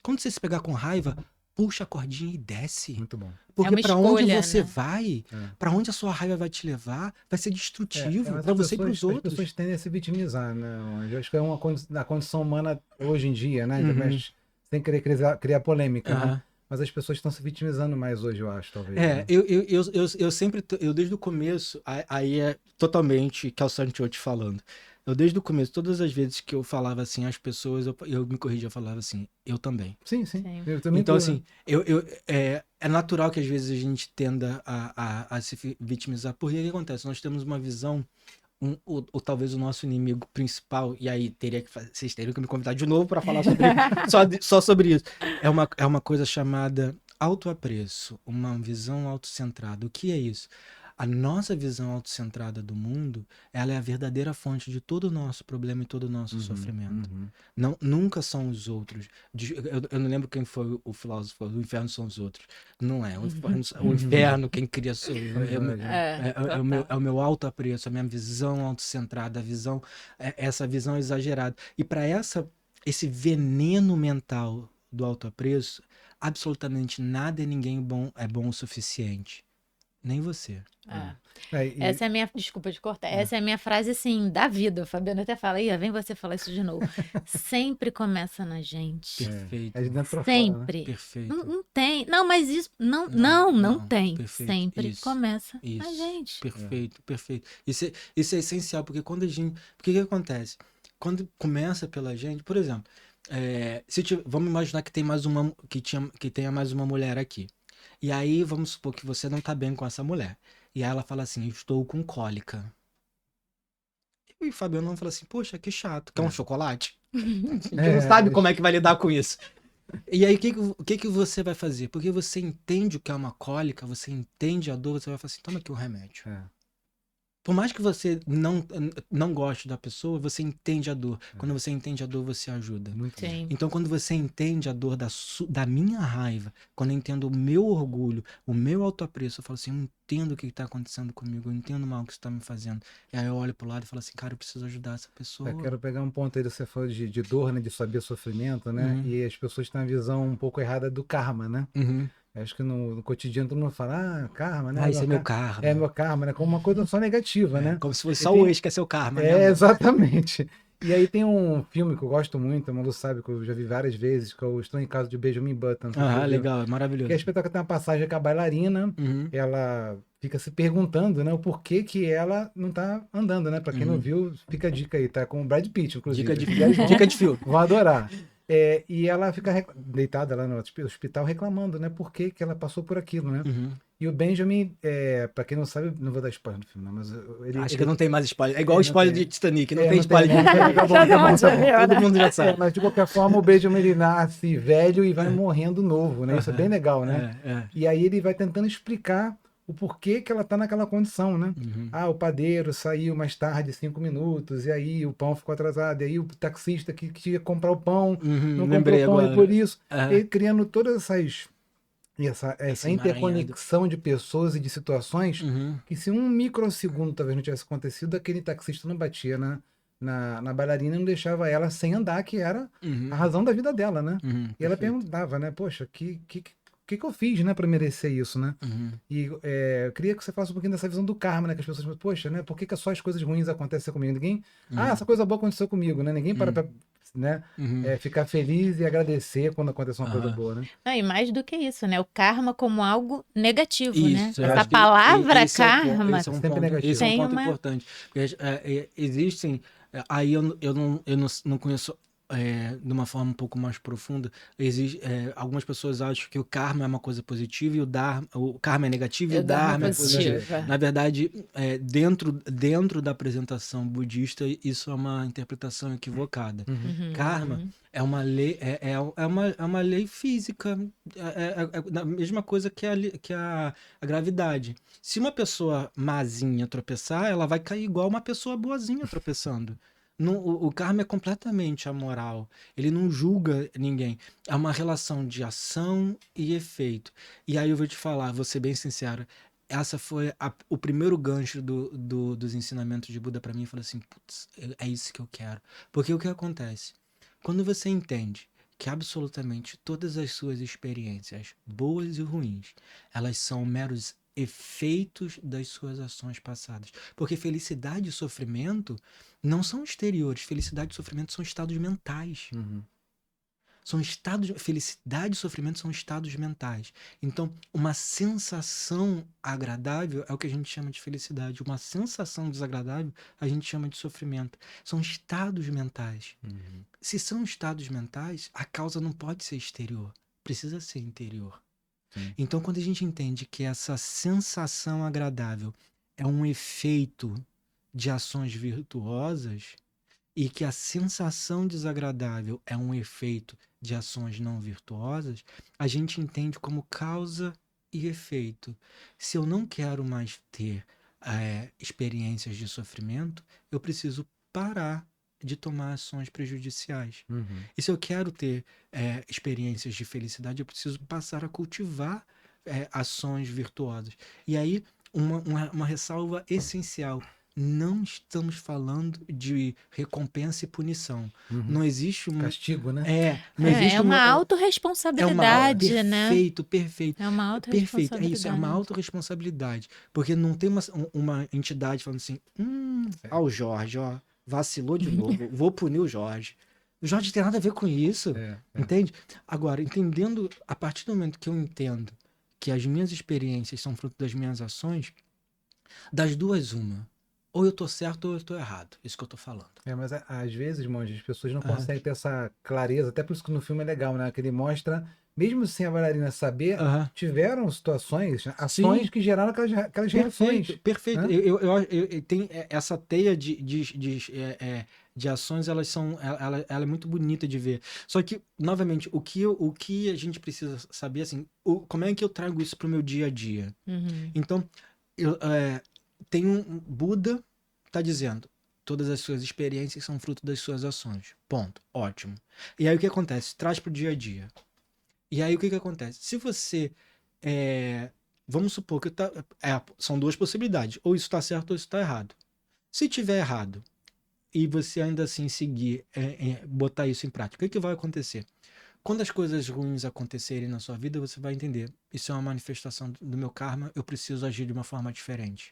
Quando você se pegar com raiva, puxa a cordinha e desce. Muito bom. Porque pra onde você vai, pra onde a sua raiva vai te levar, vai ser destrutivo pra você e pros outros. As pessoas tendem a se vitimizar, né? Eu acho que é uma da condição humana hoje em dia, né? Mas sem querer criar polêmica, né? Mas as pessoas estão se vitimizando mais hoje, eu acho, talvez. Né? Eu sempre, desde o começo, aí é totalmente Cal Sanchote falando. Eu desde o começo, todas as vezes que eu falava assim, as pessoas, eu me corrigia, eu falava assim, eu também. Sim. Eu também então, assim, é natural que às vezes a gente tenda a se vitimizar. Porque o que acontece? Nós temos uma visão, ou talvez o nosso inimigo principal, e aí vocês teriam que me convidar de novo para falar sobre só sobre isso. É uma coisa chamada autoapreço, uma visão autocentrada. O que é isso? A nossa visão autocentrada do mundo, ela é a verdadeira fonte de todo o nosso problema e todo o nosso sofrimento. Nunca são os outros. Eu não lembro quem foi o filósofo, o inferno são os outros. Não é. O inferno, quem cria sou eu. É o meu autoapreço, a minha visão autocentrada, essa visão exagerada. E para esse veneno mental do autoapreço, absolutamente nada e ninguém é bom o suficiente. Nem você. Essa é a minha... Desculpa de cortar. Essa é a minha frase, assim, da vida. O Fabiano até fala, vem você falar isso de novo. Sempre começa na gente. Perfeito. Sempre. Né? Perfeito. Não tem. Não, mas isso... Não tem. Perfeito. Sempre começa na gente. Perfeito. Isso é essencial, porque quando a gente... Porque o que acontece? Quando começa pela gente... Por exemplo, vamos imaginar que tenha mais uma mulher aqui. E aí, vamos supor que você não tá bem com essa mulher. E aí ela fala assim, estou com cólica. E o Fabiano fala assim, poxa, que chato. Quer um chocolate? A gente não sabe como é que vai lidar com isso. E aí, o que você vai fazer? Porque você entende o que é uma cólica, você entende a dor, você vai falar assim, toma aqui um remédio. Por mais que você não goste da pessoa, você entende a dor. Quando você entende a dor, você ajuda. Sim. Então, quando você entende a dor da minha raiva, quando eu entendo o meu orgulho, o meu autoapreço, eu falo assim, eu entendo o que está acontecendo comigo, eu entendo o mal que isso está me fazendo. E aí eu olho pro lado e falo assim, cara, eu preciso ajudar essa pessoa. Eu quero pegar um ponto aí, você falou de dor, né, de saber sofrimento, né? E as pessoas têm uma visão um pouco errada do karma, né? Acho que no cotidiano todo mundo fala, karma, né? Isso é meu karma. É meu karma, né? Como uma coisa só negativa, né? Como se fosse só o ex que é seu karma, né? Exatamente. E aí tem um filme que eu gosto muito, a Malu sabe que eu já vi várias vezes, que é o Estou em Casa de Benjamin Button. Legal, é maravilhoso. Que é espetáculo, tem uma passagem com a bailarina, ela fica se perguntando, né, o porquê que ela não tá andando, né? Pra quem não viu, fica a dica aí, tá com o Brad Pitt, inclusive. Dica de filme. Vou adorar. E ela fica deitada lá no hospital reclamando, né? Por que que ela passou por aquilo, né? Uhum. E o Benjamin, pra quem não sabe, não vou dar spoiler do filme, não, mas Acho que não tem mais spoiler. É igual o não spoiler tem. de Titanic, não É, tem não tem, spoiler. não tem. Tá bom, tá bom, tá bom. Todo mundo já sabe. Mas de qualquer forma, o Benjamin ele nasce velho e vai morrendo novo, né? Isso é bem legal, né? E aí ele vai tentando explicar o porquê que ela tá naquela condição, né? Uhum. Ah, o padeiro saiu mais tarde 5 minutos, e aí o pão ficou atrasado, e aí o taxista que ia comprar o pão não comprou Lembrei o pão, e agora. por isso. Aham. Ele criando todas essa Esse interconexão de pessoas e de situações Uhum. que se um microsegundo talvez não tivesse acontecido, aquele taxista não batia na bailarina e não deixava ela sem andar, que era Uhum. a razão da vida dela, né? Uhum. E ela Perfeito. perguntava, né? Poxa, que eu fiz, né, para merecer isso, né? Uhum. E eu queria que você falasse um pouquinho dessa visão do karma, né? Que as pessoas falam, poxa, né? Por que só as coisas ruins acontecem comigo? Ninguém, essa coisa boa aconteceu comigo, né? Ninguém para pra, né? Uhum. Ficar feliz e agradecer quando acontece uma coisa Aham. boa, né? Não, e mais do que isso, né? O karma como algo negativo, né? Isso, eu Essa acho que palavra esse é o ponto, karma esse é um Sempre ponto, negativo. esse é um tem ponto uma. importante. Porque, existem, aí eu não conheço de uma forma um pouco mais profunda. Algumas pessoas acham que o karma é uma coisa positiva e o karma é negativo e o dharma é positivo. Na verdade, dentro da apresentação budista, isso é uma interpretação equivocada. Uhum. Karma é uma lei, é uma lei física, é a mesma coisa que a gravidade. Se uma pessoa mazinha tropeçar, ela vai cair igual uma pessoa boazinha tropeçando. O karma é completamente amoral. Ele não julga ninguém. É uma relação de ação e efeito. E aí eu vou te falar, vou ser bem sincero. Essa foi o primeiro gancho dos ensinamentos de Buda para mim. Eu falei assim, putz, é isso que eu quero. Porque o que acontece? Quando você entende que absolutamente todas as suas experiências, boas e ruins, elas são meros efeitos das suas ações passadas. Porque felicidade e sofrimento não são exteriores. Felicidade e sofrimento são estados mentais. Felicidade e sofrimento são estados mentais. Então, uma sensação agradável é o que a gente chama de felicidade. Uma sensação desagradável a gente chama de sofrimento. São estados mentais. Se são estados mentais, a causa não pode ser exterior. Precisa ser interior. Então, quando a gente entende que essa sensação agradável é um efeito de ações virtuosas e que a sensação desagradável é um efeito de ações não virtuosas, a gente entende como causa e efeito. Se eu não quero mais ter experiências de sofrimento, eu preciso parar de tomar ações prejudiciais. E se eu quero ter experiências de felicidade, eu preciso passar a cultivar ações virtuosas. E aí, uma ressalva essencial. Não estamos falando de recompensa e punição. Não existe um Castigo, né? não existe É uma É autorresponsabilidade, né? perfeito. É uma Perfeito, é isso, é uma autorresponsabilidade. autorresponsabilidade. Porque não tem uma entidade falando assim, o Jorge, ó, vacilou de novo, vou punir o Jorge. O Jorge tem nada a ver com isso, entende? Agora, a partir do momento que eu entendo que as minhas experiências são fruto das minhas ações, das duas, uma. Ou eu tô certo ou eu tô errado. Isso que eu tô falando. Mas às vezes, monge, as pessoas não conseguem ter essa clareza, até por isso que no filme é legal, né? Que ele mostra, mesmo sem a bailarina saber, tiveram situações, ações que geraram aquelas reações. Perfeito. Né? Eu tenho essa teia de ações, ela é muito bonita de ver. Só que, novamente, o que a gente precisa saber, assim, como é que eu trago isso pro meu dia a dia? Então, tem Buda está dizendo, todas as suas experiências são fruto das suas ações. Ponto. Ótimo. E aí o que acontece? Traz para o dia a dia. E aí o que acontece? Se você vamos supor que são duas possibilidades. Ou isso está certo ou isso está errado. Se tiver errado e você ainda assim seguir, botar isso em prática, o que vai acontecer? Quando as coisas ruins acontecerem na sua vida, você vai entender. Isso é uma manifestação do meu karma, eu preciso agir de uma forma diferente.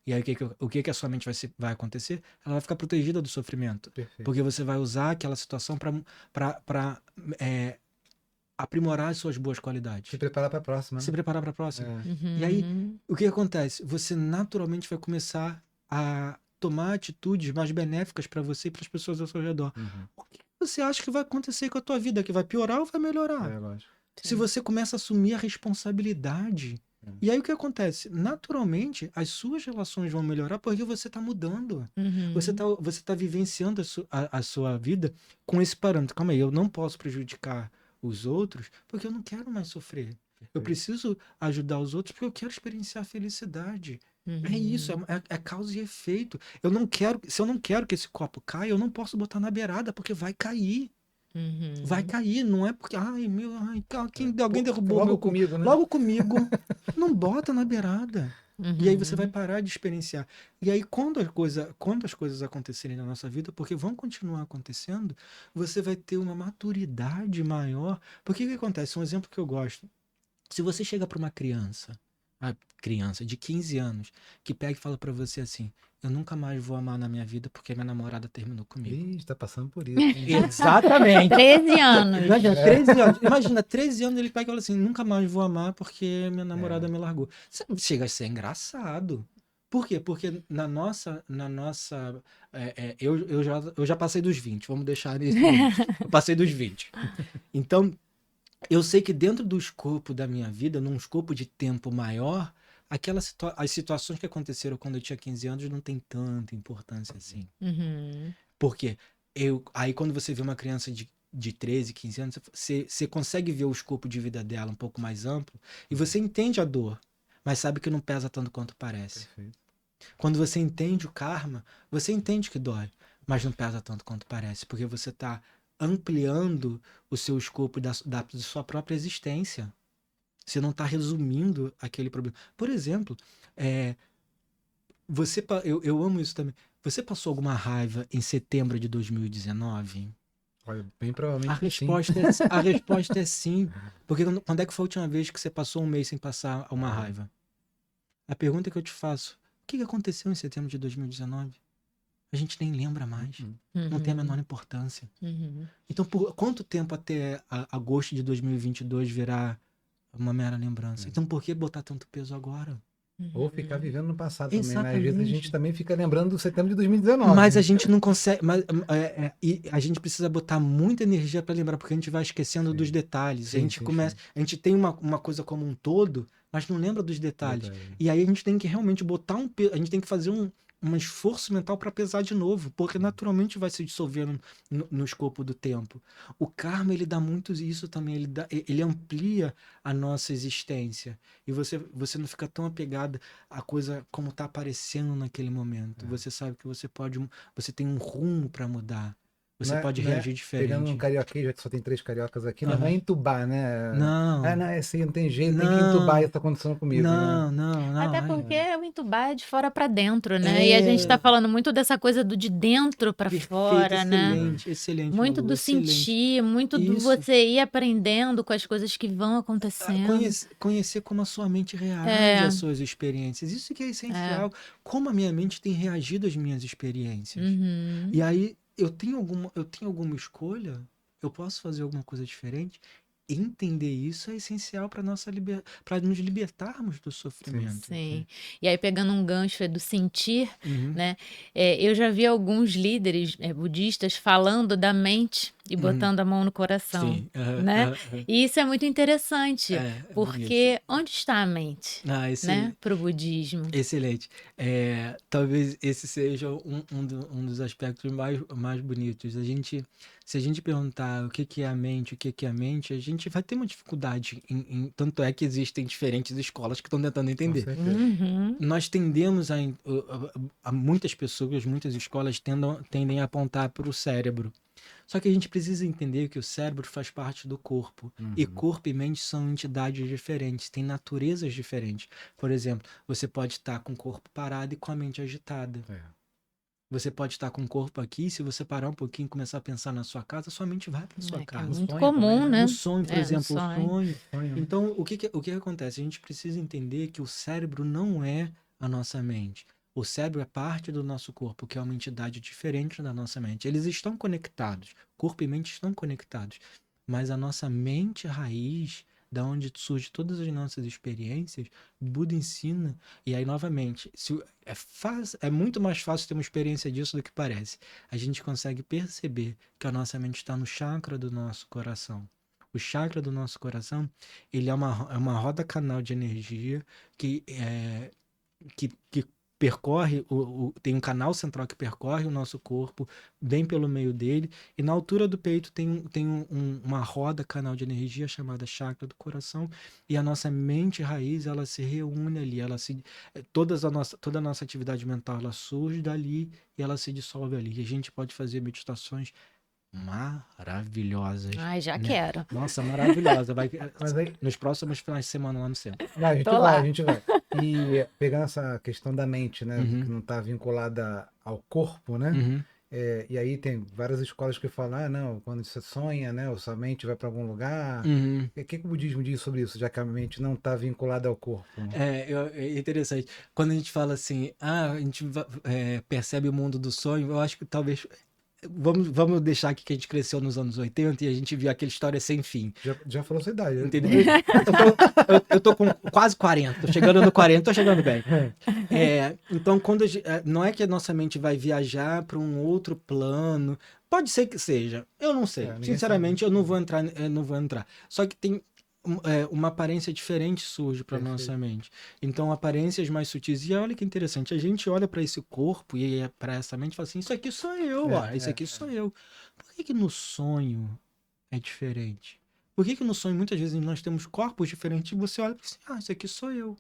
E aí o que a sua mente vai acontecer? Ela vai ficar protegida do sofrimento. Perfeito. Porque você vai usar aquela situação para aprimorar as suas boas qualidades. Se preparar para a próxima. Né? Se preparar para a próxima. E aí, o que acontece? Você naturalmente vai começar a tomar atitudes mais benéficas para você e para as pessoas ao seu redor. você acha que vai acontecer com a tua vida? Que vai piorar ou vai melhorar? Lógico. Se você começa a assumir a responsabilidade. E aí o que acontece? Naturalmente, as suas relações vão melhorar porque você está mudando. Você tá vivenciando a sua vida com esse parâmetro. Calma aí, eu não posso prejudicar os outros porque eu não quero mais sofrer. Eu preciso ajudar os outros porque eu quero experienciar a felicidade. É isso, é causa e efeito. Se eu não quero que esse copo caia, eu não posso botar na beirada porque vai cair. Vai cair, não é porque, alguém derrubou Logo meu copo. comigo, né? Logo comigo. Não bota na beirada. E aí você vai parar de experienciar. E aí quando as coisas acontecerem na nossa vida, porque vão continuar acontecendo, você vai ter uma maturidade maior. Porque o que acontece? Um exemplo que eu gosto. Se você chega para uma criança, a criança de 15 anos, que pega e fala para você assim: eu nunca mais vou amar na minha vida porque minha namorada terminou comigo. Ih, tá passando por isso. Hein? Exatamente. 13 anos. Imagina, 13 anos. Imagina, 13 anos ele pega e fala assim: nunca mais vou amar porque minha namorada me largou. Chega a ser engraçado. Por quê? Porque eu já passei dos 20, vamos deixar nesse momento. Eu passei dos 20. Então, eu sei que dentro do escopo da minha vida, num escopo de tempo maior, as situações que aconteceram quando eu tinha 15 anos não tem tanta importância assim. Porque aí quando você vê uma criança de 13, 15 anos, você consegue ver o escopo de vida dela um pouco mais amplo e você entende a dor, mas sabe que não pesa tanto quanto parece. Perfeito. Quando você entende o karma, você entende que dói, mas não pesa tanto quanto parece, porque você está ampliando o seu escopo da sua própria existência. Você não está resumindo aquele problema. Por exemplo, eu amo isso também. Você passou alguma raiva em setembro de 2019? Olha, bem provavelmente A resposta é sim. Porque quando é que foi a última vez que você passou um mês sem passar uma raiva? A pergunta que eu te faço: o que aconteceu em setembro de 2019? A gente nem lembra mais. Não tem a menor importância. Então, por quanto tempo até agosto de 2022 virar uma mera lembrança? Então, por que botar tanto peso agora? Ou ficar vivendo no passado também, né? Às Exatamente. vezes a gente também fica lembrando do setembro de 2019. Mas a gente não consegue. E a gente precisa botar muita energia para lembrar, porque a gente vai esquecendo dos detalhes. A gente tem uma coisa como um todo, mas não lembra dos detalhes. E aí a gente tem que realmente botar a gente tem que fazer um esforço mental para pesar de novo, porque naturalmente vai se dissolver no escopo do tempo. O karma, ele dá muito isso também, ele amplia a nossa existência. E você não fica tão apegada à coisa como está aparecendo naquele momento. Você sabe que você tem um rumo para mudar. Você pode reagir diferente. Pegando um carioquês, que só tem 3 cariocas aqui, não é entubar, né? Não. Não, é assim, não tem jeito, tem que entubar isso tá acontecendo comigo. Não. Até porque o entubar é de fora para dentro, né? E a gente tá falando muito dessa coisa do de dentro para fora, né? Excelente. Muito Malu, do excelente. sentir, muito do você ir aprendendo com as coisas que vão acontecendo. Conhecer como a sua mente reage às suas experiências. Isso que é essencial. Como a minha mente tem reagido às minhas experiências. E aí, eu tenho alguma escolha? Eu posso fazer alguma coisa diferente? Entender isso é essencial para nos libertarmos do sofrimento. Sim. E aí, pegando um gancho do sentir, né? Eu já vi alguns líderes budistas falando da mente e botando a mão no coração. Sim. Né? E isso é muito interessante, porque bonito. onde está a mente, né? Para o budismo. Excelente. Talvez esse seja um dos aspectos mais bonitos. Se a gente perguntar o que é a mente, a gente vai ter uma dificuldade. Tanto é que existem diferentes escolas que estão tentando entender. Nós tendemos a muitas pessoas, muitas escolas tendem a apontar para o cérebro. Só que a gente precisa entender que o cérebro faz parte do corpo. E corpo e mente são entidades diferentes, têm naturezas diferentes. Por exemplo, você pode estar com o corpo parado e com a mente agitada. Você pode estar com o corpo aqui, se você parar um pouquinho e começar a pensar na sua casa, sua mente vai para sua casa. É muito comum, né? No sonho, por exemplo, o sonho. Então, o que acontece? A gente precisa entender que o cérebro não é a nossa mente. O cérebro é parte do nosso corpo, que é uma entidade diferente da nossa mente. Eles estão conectados. Corpo e mente estão conectados. Mas a nossa mente raiz da onde surge todas as nossas experiências, Buda ensina, e aí novamente, é muito mais fácil ter uma experiência disso do que parece. A gente consegue perceber que a nossa mente está no chakra do nosso coração. O chakra do nosso coração, ele é uma roda canal de energia que percorre, tem um canal central que percorre o nosso corpo, bem pelo meio dele, e na altura do peito tem uma roda canal de energia chamada chakra do coração, e a nossa mente raiz, ela se reúne ali, toda a nossa atividade mental, ela surge dali e ela se dissolve ali. E a gente pode fazer meditações maravilhosas, Ai, já né? quero. Nossa, maravilhosa. Mas aí, Nos próximos finais de semana lá no centro. a gente Tô vai, lá. a gente vai. E pegando essa questão da mente, né? Uhum. Que não está vinculada ao corpo, né? Uhum. E aí tem várias escolas que falam, não, quando você sonha, né? Ou sua mente vai para algum lugar. Uhum. O que o budismo diz sobre isso, já que a mente não está vinculada ao corpo? É interessante. Quando a gente fala assim, a gente percebe o mundo do sonho, eu acho que talvez. Vamos deixar aqui que a gente cresceu nos anos 80 e a gente viu aquela história sem fim. Já falou sua idade, né? Entendeu? Eu tô com quase 40, tô chegando no 40, tô chegando bem. Então, não é que a nossa mente vai viajar para um outro plano. Pode ser que seja, eu não sei. Ninguém Sinceramente, sabe. eu não vou entrar. Só que tem uma aparência diferente surge para Perfeito. nossa mente. Então, aparências mais sutis. E olha que interessante, a gente olha para esse corpo e para essa mente e fala assim: isso aqui sou eu, isso aqui sou eu. Por que no sonho é diferente? Por que no sonho muitas vezes nós temos corpos diferentes e você olha e fala assim: isso aqui sou eu?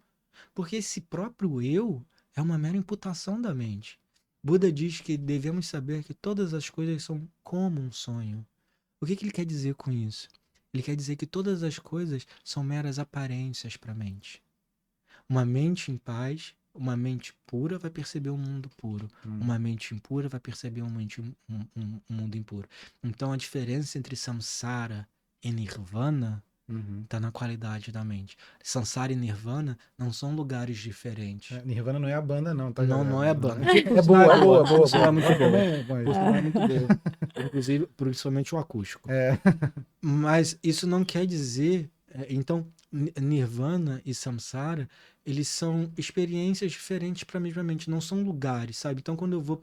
Porque esse próprio eu é uma mera imputação da mente. Buda diz que devemos saber que todas as coisas são como um sonho. O que ele quer dizer com isso? Ele quer dizer que todas as coisas são meras aparências para a mente. Uma mente em paz, uma mente pura vai perceber um mundo puro. Uma mente impura vai perceber um mundo impuro. Então a diferença entre samsara e nirvana está na qualidade da mente. Samsara e nirvana não são lugares diferentes. Nirvana não é a banda, não, tá? Não, galera? não é banda. É boa. Por sinal é muito boa. Também, Por sinal é muito boa. Inclusive, principalmente o acústico. Mas isso não quer dizer... Então, nirvana e samsara, eles são experiências diferentes para a mesma mente, não são lugares, sabe? Então, quando eu vou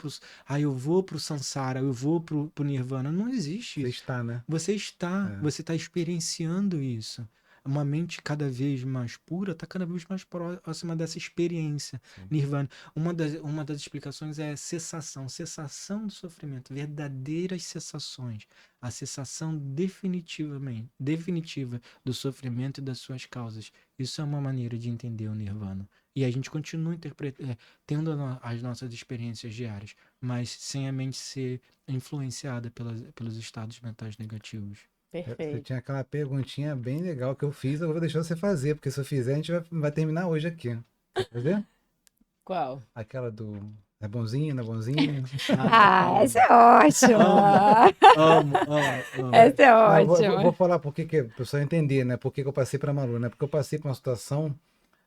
pro samsara, eu vou pro nirvana, não existe Você isso. está, né? Você está experienciando isso. Uma mente cada vez mais pura está cada vez mais próxima dessa experiência. Sim. Nirvana. Uma das explicações é cessação do sofrimento, verdadeiras cessações. A cessação definitiva do sofrimento e das suas causas. Isso é uma maneira de entender o Nirvana. E a gente continua tendo as nossas experiências diárias, mas sem a mente ser influenciada pelos estados mentais negativos. Perfeito. Você tinha aquela perguntinha bem legal que eu fiz, eu vou deixar você fazer, porque se eu fizer, a gente vai terminar hoje aqui. Quer fazer? Qual? Aquela do... É bonzinho, não é bonzinho? Essa é ótima! Amo. Essa é ótima. Vou falar por que, para o pessoal entender, né? Por que eu passei para a Malu, né? Porque eu passei por uma situação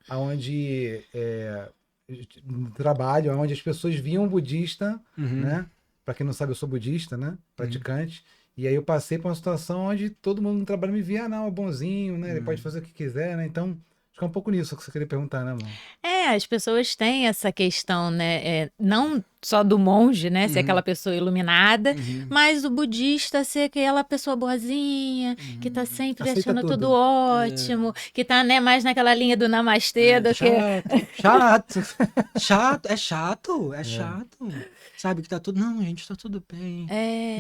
onde trabalho, onde as pessoas viam budista, né? Para quem não sabe, eu sou budista, né? Praticante. E aí eu passei por uma situação onde todo mundo no trabalho me via, não, é bonzinho, né? Ele pode fazer o que quiser, né? Então, acho que é um pouco nisso que você queria perguntar, né, amor? As pessoas têm essa questão, né? Não só do monge, né? Ser aquela pessoa iluminada, mas o budista ser aquela pessoa boazinha, que tá sempre Aceita achando tudo. tudo ótimo, que tá, né, mais naquela linha do namastê do que... É chato. Sabe que tá tudo... Não, gente, tá tudo bem.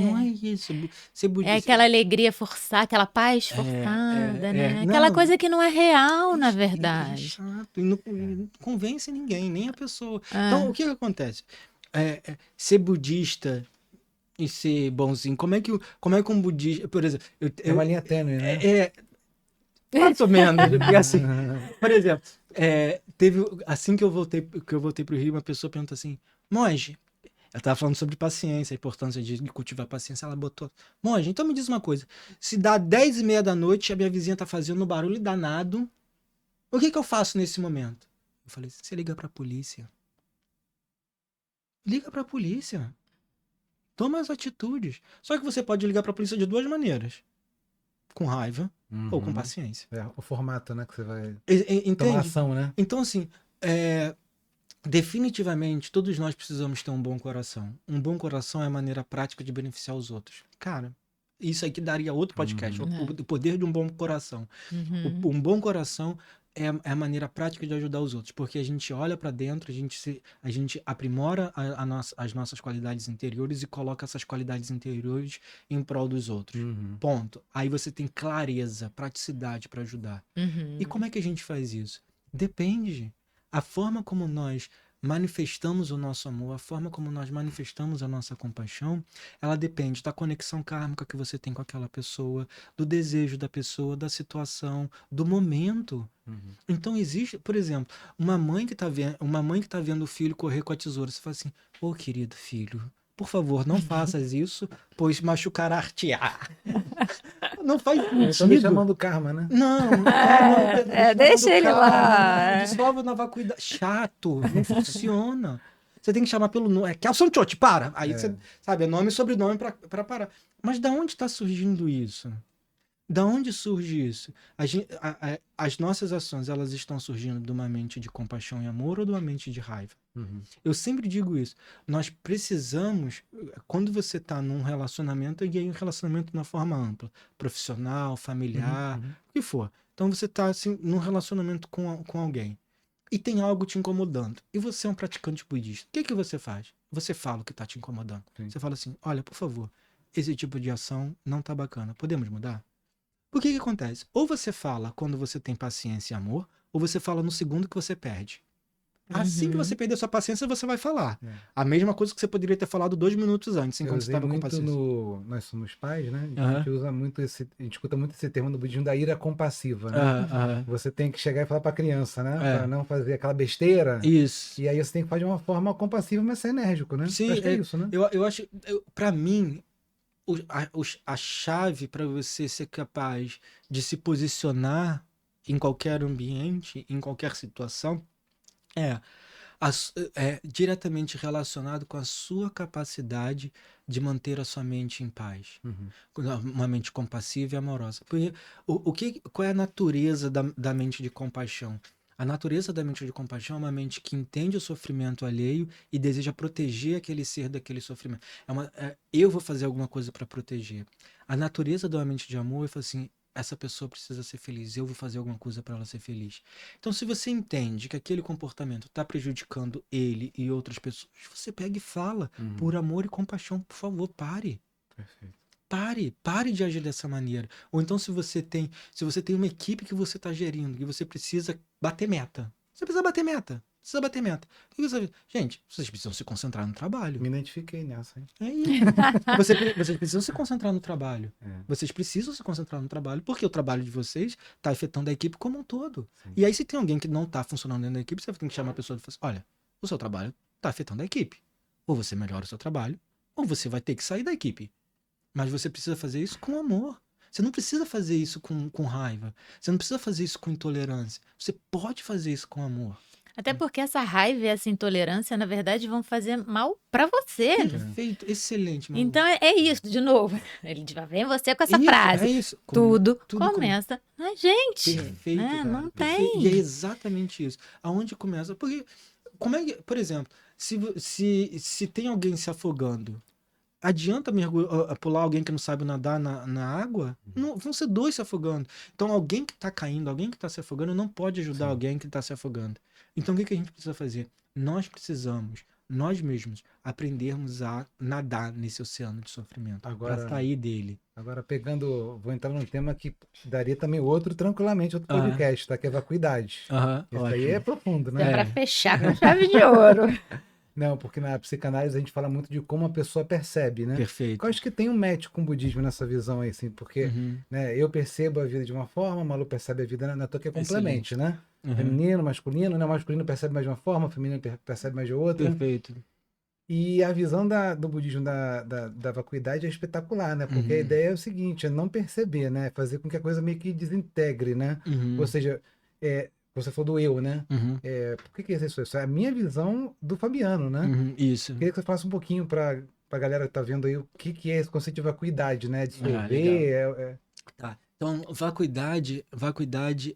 Não é isso. Ser budista... É aquela alegria forçada, aquela paz forçada, né? Aquela Não, coisa que não é real, na É verdade. chato. E não convence ninguém, nem a pessoa. Então, o que acontece? Ser budista e ser bonzinho, como é que um budista... Por exemplo... É uma linha tênue, né? Mais ou menos. Porque assim, por exemplo, teve... Assim que eu voltei pro Rio, uma pessoa perguntou assim, monge... Ela estava falando sobre paciência, a importância de cultivar paciência. Ela botou, monge, então me diz uma coisa. Se dá 10h30 da noite, a minha vizinha tá fazendo um barulho danado, o que eu faço nesse momento? Eu falei, você liga pra polícia. Liga pra polícia. Toma as atitudes. Só que você pode ligar pra polícia de duas maneiras. Com raiva, ou com paciência. O formato, né, que você vai Entende? tomar ação, né? Então, assim, definitivamente, todos nós precisamos ter um bom coração. Um bom coração é a maneira prática de beneficiar os outros. Cara, isso aqui daria outro podcast, o poder de um bom coração. Um bom coração é a maneira prática de ajudar os outros, porque a gente olha para dentro, a gente aprimora as nossas qualidades interiores e coloca essas qualidades interiores em prol dos outros. Ponto. Aí você tem clareza, praticidade para ajudar. E como é que a gente faz isso? Depende. A forma como nós manifestamos o nosso amor, a forma como nós manifestamos a nossa compaixão, ela depende da conexão kármica que você tem com aquela pessoa, do desejo da pessoa, da situação, do momento. Então existe, por exemplo, uma mãe que tá vendo o filho correr com a tesoura. Você fala assim: ô querido filho, por favor, não faças isso, pois machucará-te. Não faz sentido. Estão me chamando karma, né? Não, deixa ele lá. Dissolve na vacuidade. Chato, não funciona. Você tem que chamar pelo nome. É Kelson Chote, para! Aí você sabe, é nome e sobrenome pra parar. Mas da onde está surgindo isso? Da onde surge isso? As nossas ações, elas estão surgindo de uma mente de compaixão e amor ou de uma mente de raiva? Eu sempre digo isso. Nós precisamos, quando você está num relacionamento, e aí um relacionamento na forma ampla, profissional, familiar, o que for. Então você está assim, num relacionamento com alguém e tem algo te incomodando. E você é um praticante budista. O que você faz? Você fala o que está te incomodando. Você fala assim: olha, por favor, esse tipo de ação não está bacana. Podemos mudar? Por que acontece? Ou você fala quando você tem paciência e amor, ou você fala no segundo que você perde. Assim que você perder sua paciência, você vai falar. A mesma coisa que você poderia ter falado 2 minutos antes, enquanto você estava com paciência. Nós somos pais, né? A gente usa muito a gente escuta muito esse termo no budismo da ira compassiva, né? Você tem que chegar e falar para a criança, né? Para não fazer aquela besteira. Isso. E aí você tem que fazer de uma forma compassiva, mas ser enérgico, né? Sim, acho que é isso, né? Eu acho, para mim, a chave para você ser capaz de se posicionar em qualquer ambiente, em qualquer situação, é diretamente relacionado com a sua capacidade de manter a sua mente em paz. Uma mente compassiva e amorosa. Porque qual é a natureza da mente de compaixão? A natureza da mente de compaixão é uma mente que entende o sofrimento alheio e deseja proteger aquele ser daquele sofrimento. Eu vou fazer alguma coisa para proteger. A natureza da mente de amor é assim: essa pessoa precisa ser feliz, eu vou fazer alguma coisa para ela ser feliz. Então, se você entende que aquele comportamento está prejudicando ele e outras pessoas, você pega e fala: por amor e compaixão, por favor, pare. Perfeito. Pare de agir dessa maneira. Ou então, se você tem uma equipe que você está gerindo e você precisa bater meta. Você precisa bater meta. Gente, vocês precisam se concentrar no trabalho. Me identifiquei nessa, hein? É isso. Vocês precisam se concentrar no trabalho. Vocês precisam se concentrar no trabalho, porque o trabalho de vocês está afetando a equipe como um todo. Sim. E aí, se tem alguém que não está funcionando dentro da equipe, você tem que chamar a pessoa e falar assim: olha, o seu trabalho está afetando a equipe. Ou você melhora o seu trabalho, ou você vai ter que sair da equipe. Mas você precisa fazer isso com amor. Você não precisa fazer isso com raiva. Você não precisa fazer isso com intolerância. Você pode fazer isso com amor. Até porque essa raiva e essa intolerância, na verdade, vão fazer mal pra você. Perfeito, excelente. Malu. Então é isso, de novo. Ele vem você com essa frase. É isso. Tudo começa na gente. Perfeito. Não perfeito. tem. E é exatamente isso. Aonde começa? Porque, como é que, por exemplo, se tem alguém se afogando, adianta pular alguém que não sabe nadar na água? Não, vão ser 2 se afogando. Então, alguém que está caindo, alguém que está se afogando, não pode ajudar alguém que está se afogando. Então, o que a gente precisa fazer? Nós precisamos, nós mesmos, aprendermos a nadar nesse oceano de sofrimento. Para sair dele. Agora, vou entrar num tema que daria também outro podcast, tá? Que é vacuidade. Isso aí é profundo, né? É para fechar com chave de ouro. Não, porque na psicanálise a gente fala muito de como a pessoa percebe, né? Perfeito. Eu acho que tem um match com o budismo nessa visão aí, assim, porque né, eu percebo a vida de uma forma, o Malu percebe a vida na toa que é complemento, né? Feminino, masculino, né? O masculino percebe mais de uma forma, o feminino percebe mais de outra. Perfeito. E a visão do budismo da vacuidade é espetacular, né? Porque a ideia é o seguinte, é não perceber, né? Fazer com que a coisa meio que desintegre, né? Ou seja, você falou do eu, né? Por que é isso? Isso é a minha visão do Fabiano, né? Isso. Queria que você falasse um pouquinho para a galera que tá vendo aí o que é esse conceito de vacuidade, né? Dissolver. Tá. Então, vacuidade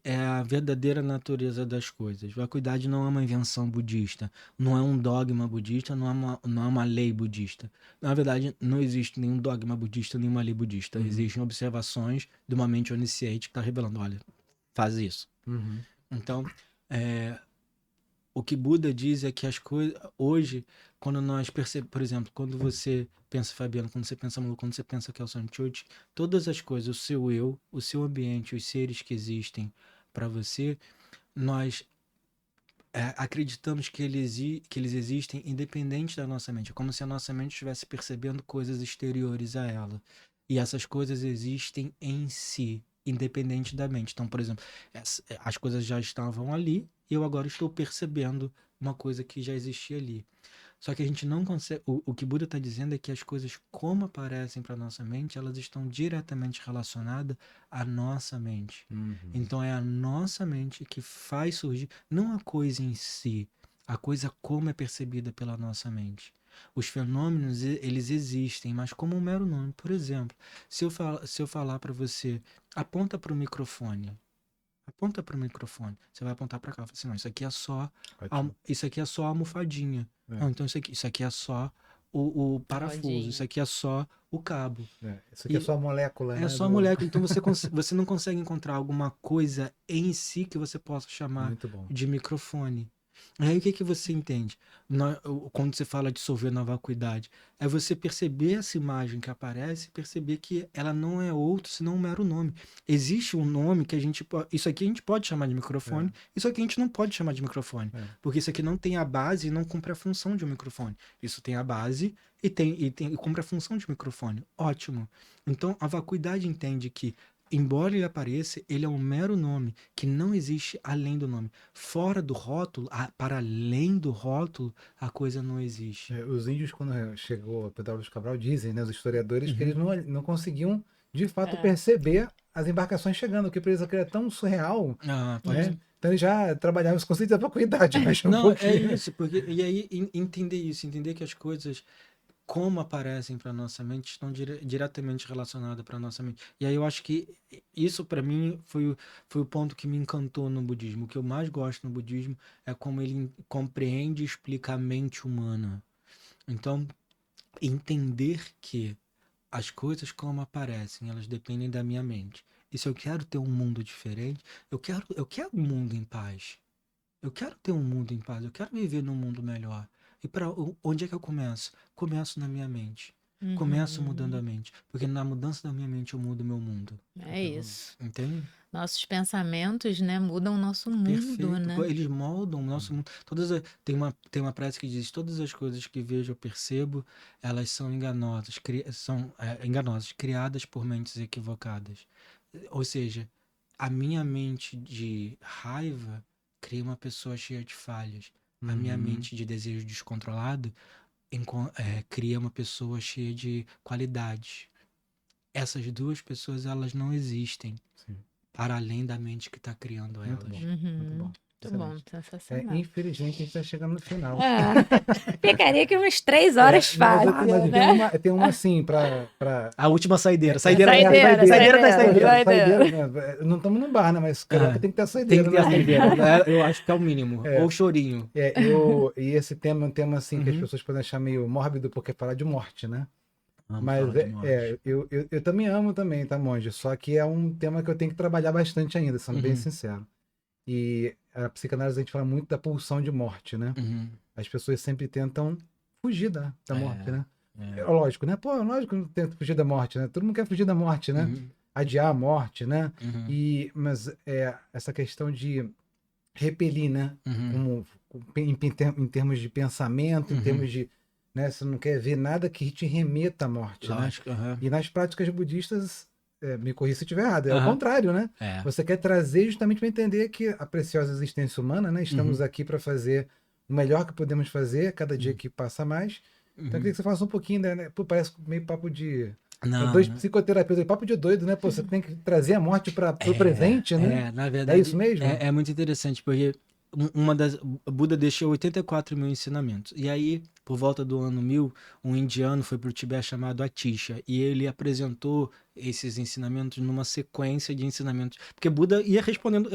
é a verdadeira natureza das coisas. Vacuidade não é uma invenção budista, não é um dogma budista, não é uma lei budista. Na verdade, não existe nenhum dogma budista, nenhuma lei budista. Existem observações de uma mente onisciente que está revelando, olha, faz isso. Uhum. Então, o que Buda diz é que as coisas, hoje, quando nós percebemos, por exemplo, quando você pensa, Fabiano, quando você pensa Malu, quando você pensa que é o Sanchuti, todas as coisas, o seu eu, o seu ambiente, os seres que existem para você, nós acreditamos que eles existem independente da nossa mente. É como se a nossa mente estivesse percebendo coisas exteriores a ela. E essas coisas existem em si, independente da mente. Então, por exemplo, as coisas já estavam ali e eu agora estou percebendo uma coisa que já existia ali. Só que a gente não consegue. O que Buda está dizendo é que as coisas, como aparecem para nossa mente, elas estão diretamente relacionadas à nossa mente. Então é a nossa mente que faz surgir, não a coisa em si, a coisa como é percebida pela nossa mente. Os fenômenos, eles existem, mas como um mero nome. Por exemplo, se eu falar para você, aponta para o microfone. Aponta para o microfone. Você vai apontar para cá. Fala assim, não, isso aqui é só a almofadinha. Não, então isso aqui é só o parafuso. Rodinha. Isso aqui é só o cabo. Isso aqui é só a molécula, né? É só a molécula. Então você não consegue encontrar alguma coisa em si que você possa chamar Muito bom. de microfone. Aí o que você entende? Quando você fala dissolver na vacuidade, é você perceber essa imagem que aparece e perceber que ela não é outro senão um mero nome. Existe um nome que isso aqui a gente pode chamar de microfone, isso aqui a gente não pode chamar de microfone, porque isso aqui não tem a base e não cumpre a função de um microfone. Isso tem a base e cumpre a função de microfone. Ótimo. Então a vacuidade entende que embora ele apareça, ele é um mero nome, que não existe além do nome. Fora do rótulo, para além do rótulo, a coisa não existe. Os índios, quando chegou Pedro Álvares Cabral, dizem, né, os historiadores, que eles não conseguiam, de fato, perceber as embarcações chegando, porque para eles aquilo é tão surreal, né? Então eles já trabalhavam os conceitos da vacuidade. Não, é isso, e aí entender que as coisas como aparecem para nossa mente estão diretamente relacionadas para nossa mente. E aí eu acho que isso para mim foi o ponto que me encantou no budismo. O que eu mais gosto no budismo é como ele compreende e explica a mente humana. Então, entender que as coisas como aparecem, elas dependem da minha mente. E se eu quero ter um mundo diferente, eu quero um mundo em paz. Eu quero ter um mundo em paz, eu quero viver num mundo melhor. E para onde é que eu começo? Começo na minha mente. Começo mudando a mente. Porque na mudança da minha mente eu mudo o meu mundo. É isso. Entende? Nossos pensamentos, né, mudam o nosso mundo, Perfeito. né? Eles moldam o nosso mundo. Tem uma frase que diz: todas as coisas que vejo ou percebo, elas são enganosas, criadas por mentes equivocadas. Ou seja, a minha mente de raiva cria uma pessoa cheia de falhas. A minha mente de desejo descontrolado cria uma pessoa cheia de qualidades. Essas duas pessoas, elas não existem para além da mente que está criando elas. Muito bom. Muito bom, sensacional. Infelizmente, a gente está chegando no final. Ficaria aqui umas 3 horas fácil, né? Tem uma assim, para... A última saideira. Saideira. Não estamos num bar, né? Mas caraca, tem que ter a saideira. Tem que ter a saideira. Eu acho que é o mínimo. Ou chorinho. E esse tema é um tema assim que as pessoas podem achar meio mórbido, porque falar de morte, né? Mas eu também amo também, tá, monge? Só que é um tema que eu tenho que trabalhar bastante ainda, sendo bem sincero. E a psicanálise a gente fala muito da pulsão de morte, né? As pessoas sempre tentam fugir da morte, né? É lógico, né? Pô, lógico que não tenta fugir da morte, né? Todo mundo quer fugir da morte, né? Adiar a morte, né? Mas essa questão de repelir, né? Em termos de pensamento, em termos de... Né? Você não quer ver nada que te remeta à morte, lógico, né? E nas práticas budistas... me corrija se eu estiver errado, é o contrário, né? Você quer trazer justamente para entender que a preciosa existência humana, né? Estamos aqui para fazer o melhor que podemos fazer, cada dia que passa mais. Então, eu queria que você falasse um pouquinho, né? Pô, parece meio papo de... dois psicoterapeutas, papo de doido, né? Pô, você tem que trazer a morte para o presente, né? Na verdade, é isso mesmo? É muito interessante, porque Buda deixou 84 mil ensinamentos. E aí, por volta do ano 1000, um indiano foi para o Tibete chamado Atisha. E ele apresentou esses ensinamentos numa sequência de ensinamentos. Porque Buda ia respondendo.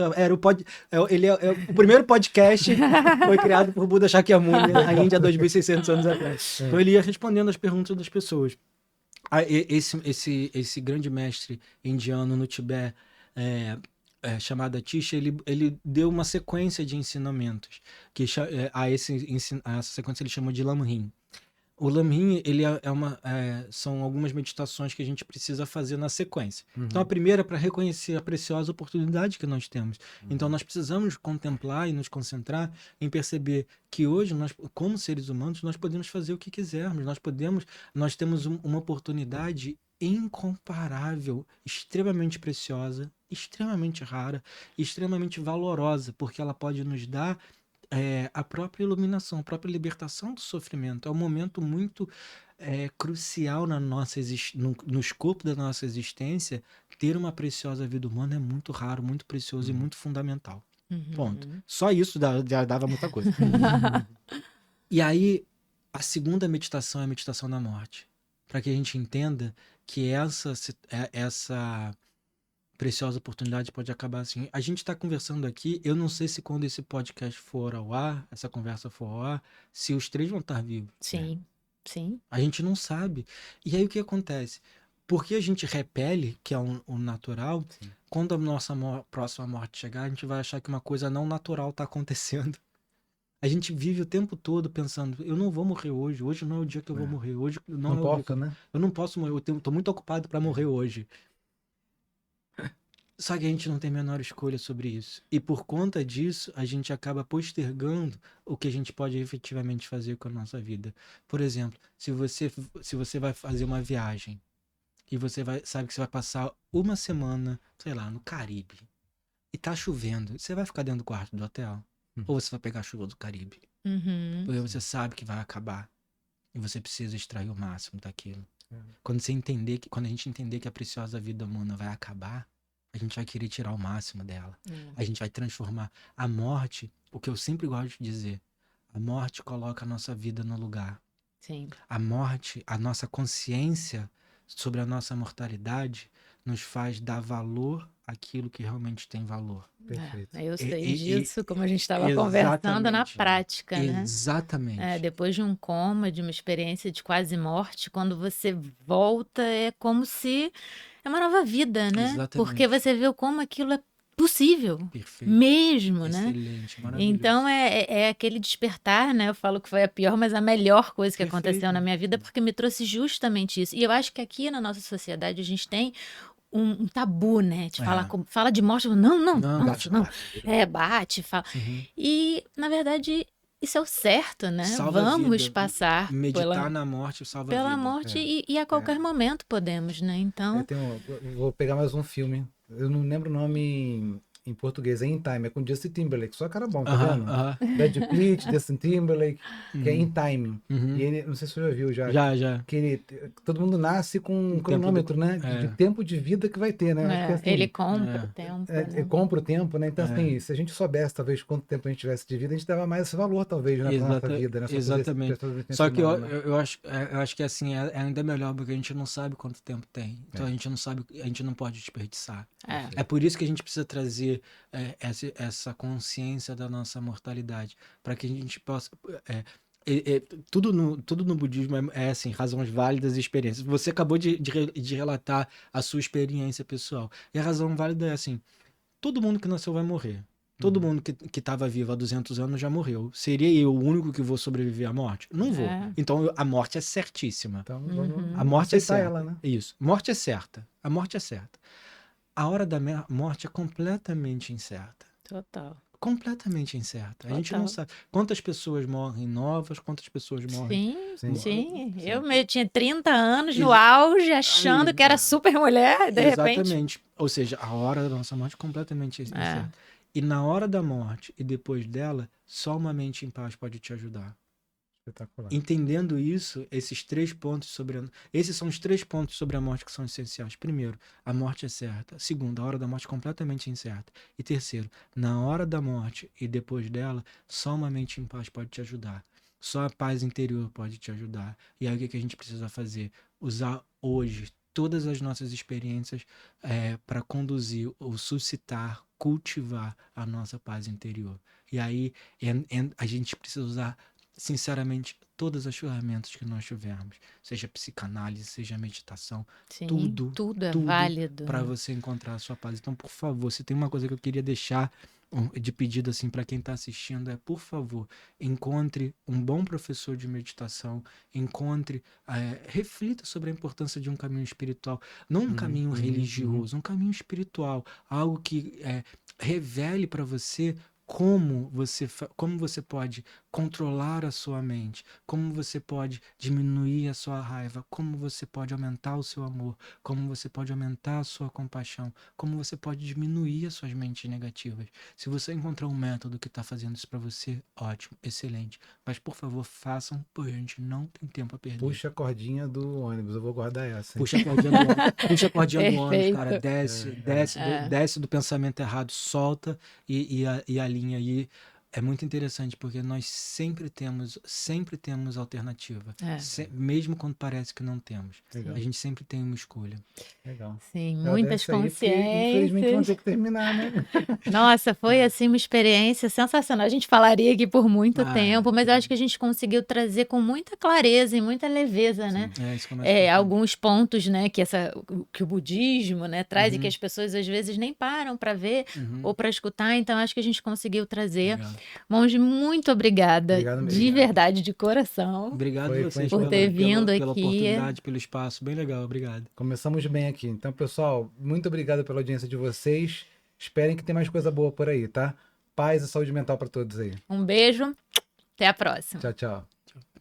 O primeiro podcast foi criado por Buda Shakyamuni na Índia há 2.600 anos atrás. Então ele ia respondendo as perguntas das pessoas. Esse grande mestre indiano no Tibete, chamado Atisha, ele deu uma sequência de ensinamentos, que a essa sequência ele chamou de Lamrim. O Lamrim, ele são algumas meditações que a gente precisa fazer na sequência. Então, a primeira é para reconhecer a preciosa oportunidade que nós temos. Então, nós precisamos contemplar e nos concentrar em perceber que hoje, nós, como seres humanos, nós podemos fazer o que quisermos. Nós temos uma oportunidade incomparável, extremamente preciosa, extremamente rara, extremamente valorosa, porque ela pode nos dar a própria iluminação, a própria libertação do sofrimento. É um momento muito crucial no escopo da nossa existência. Ter uma preciosa vida humana é muito raro, muito precioso e muito fundamental. Ponto. Só isso já dava muita coisa. E aí, a segunda meditação é a meditação da morte. Para que a gente entenda que essa preciosa oportunidade pode acabar assim. A gente está conversando aqui, eu não sei se quando esse podcast for ao ar, essa conversa for ao ar, se os três vão estar vivos. Sim, sim. A gente não sabe. E aí o que acontece? Porque a gente repele, que é o natural, quando a nossa próxima morte chegar, a gente vai achar que uma coisa não natural está acontecendo. A gente vive o tempo todo pensando, eu não vou morrer hoje não é o dia que eu vou morrer, hoje não é o dia que eu não posso morrer, eu tô muito ocupado para morrer hoje. Só que a gente não tem a menor escolha sobre isso. E por conta disso, a gente acaba postergando o que a gente pode efetivamente fazer com a nossa vida. Por exemplo, se você vai fazer uma viagem e sabe que você vai passar uma semana, sei lá, no Caribe, e tá chovendo, você vai ficar dentro do quarto do hotel? Ou você vai pegar a chuva do Caribe? Porque você sabe que vai acabar. E você precisa extrair o máximo daquilo. Quando a gente entender que a preciosa vida humana vai acabar, a gente vai querer tirar o máximo dela. A gente vai transformar a morte, o que eu sempre gosto de dizer, a morte coloca a nossa vida no lugar. Sim. A morte, a nossa consciência sobre a nossa mortalidade nos faz dar valor àquilo que realmente tem valor. Perfeito. Eu sei disso, como a gente estava conversando na prática, né? Exatamente. Depois de um coma, de uma experiência de quase morte, quando você volta, é como se é uma nova vida, né? Exatamente. Porque você vê como aquilo é possível. Perfeito. Mesmo, né? Excelente, maravilhoso. Então é aquele despertar, né? Eu falo que foi a pior, mas a melhor coisa que aconteceu na minha vida, porque me trouxe justamente isso. E eu acho que aqui na nossa sociedade a gente tem um tabu, né? De fala de morte, não. Bate, fala. E, na verdade, isso é o certo, né? Vamos passar meditar na morte salva pela vida. morte e a qualquer momento podemos, né? Então... Vou pegar mais um filme. Eu não lembro o nome em português, é In Time, é com Justin Timberlake, só cara bom, tá vendo? Brad Pitt, Justin Timberlake, que é In Time. E ele, não sei se você já viu Já. Que todo mundo nasce com um cronômetro, né? De tempo de vida que vai ter, né? Porque, assim, ele compra o tempo. Né? Ele compra o tempo, né? Então, assim, se a gente soubesse, talvez, quanto tempo a gente tivesse de vida, a gente dava mais esse valor, talvez, né, pra nossa vida, né? Exatamente. Só que eu acho que, assim, é ainda melhor, porque a gente não sabe quanto tempo tem. Então, a gente não sabe, a gente não pode desperdiçar. É por isso que a gente precisa trazer essa consciência da nossa mortalidade, para que a gente possa... tudo no budismo é assim, razões válidas e experiências. Você acabou de relatar a sua experiência pessoal. E a razão válida é assim, todo mundo que nasceu vai morrer. Todo mundo que estava vivo há 200 anos já morreu. Seria eu o único que vou sobreviver à morte? Não vou. Então a morte é certíssima. Então, a morte é certa. Ela, né? Isso. Morte é certa. A morte é certa. A hora da morte é completamente incerta. Total. Completamente incerta. A gente não sabe quantas pessoas morrem novas, quantas pessoas morrem. Sim. Eu tinha 30 anos no auge, achando que era super mulher, de repente... Exatamente. Ou seja, a hora da nossa morte é completamente incerta. E na hora da morte e depois dela, só uma mente em paz pode te ajudar. Espetacular. Entendendo isso, esses são os 3 pontos sobre a morte que são essenciais. Primeiro, a morte é certa. Segundo, a hora da morte é completamente incerta. E terceiro, na hora da morte e depois dela, só uma mente em paz pode te ajudar. Só a paz interior pode te ajudar. E aí o que a gente precisa fazer? Usar hoje todas as nossas experiências para conduzir ou suscitar, cultivar a nossa paz interior. E aí a gente precisa usar, sinceramente, todas as ferramentas que nós tivermos, seja psicanálise, seja meditação, Sim, tudo tudo é tudo válido, para né? você encontrar a sua paz. Então, por favor, se tem uma coisa que eu queria deixar de pedido assim para quem está assistindo, por favor, encontre um bom professor de meditação, reflita sobre a importância de um caminho espiritual, não um caminho religioso, um caminho espiritual, algo que revele para você como você pode controlar a sua mente, como você pode diminuir a sua raiva, como você pode aumentar o seu amor, como você pode aumentar a sua compaixão, como você pode diminuir as suas mentes negativas. Se você encontrar um método que está fazendo isso para você, ótimo, excelente. Mas, por favor, façam, porque a gente não tem tempo a perder. Puxa a cordinha do ônibus, eu vou guardar essa. Hein? Puxa a cordinha do ônibus, puxa a cordinha do ônibus, cara. Perfeito. Desce do pensamento errado, solta e alinha aí. É muito interessante porque nós sempre temos alternativa. Mesmo quando parece que não temos. Legal. A gente sempre tem uma escolha. Legal. Sim, Ela muitas desce aí, porque, infelizmente vamos ter que terminar, né? Nossa, foi assim uma experiência sensacional. A gente falaria aqui por muito tempo, mas eu acho que a gente conseguiu trazer com muita clareza e muita leveza, né? Isso que é mais importante. Alguns pontos, né, que o budismo, né, traz e que as pessoas às vezes nem param para ver ou para escutar. Então acho que a gente conseguiu trazer. Legal. Monge, muito obrigada, Obrigado mesmo. de verdade, de coração. Obrigado Foi vocês por pela- ter vindo pela aqui. oportunidade, pelo espaço. Bem legal, obrigado. Começamos bem aqui. Então, pessoal, muito obrigado pela audiência de vocês. Esperem que tem mais coisa boa por aí, tá? Paz e saúde mental para todos aí. Um beijo, até a próxima. Tchau, tchau.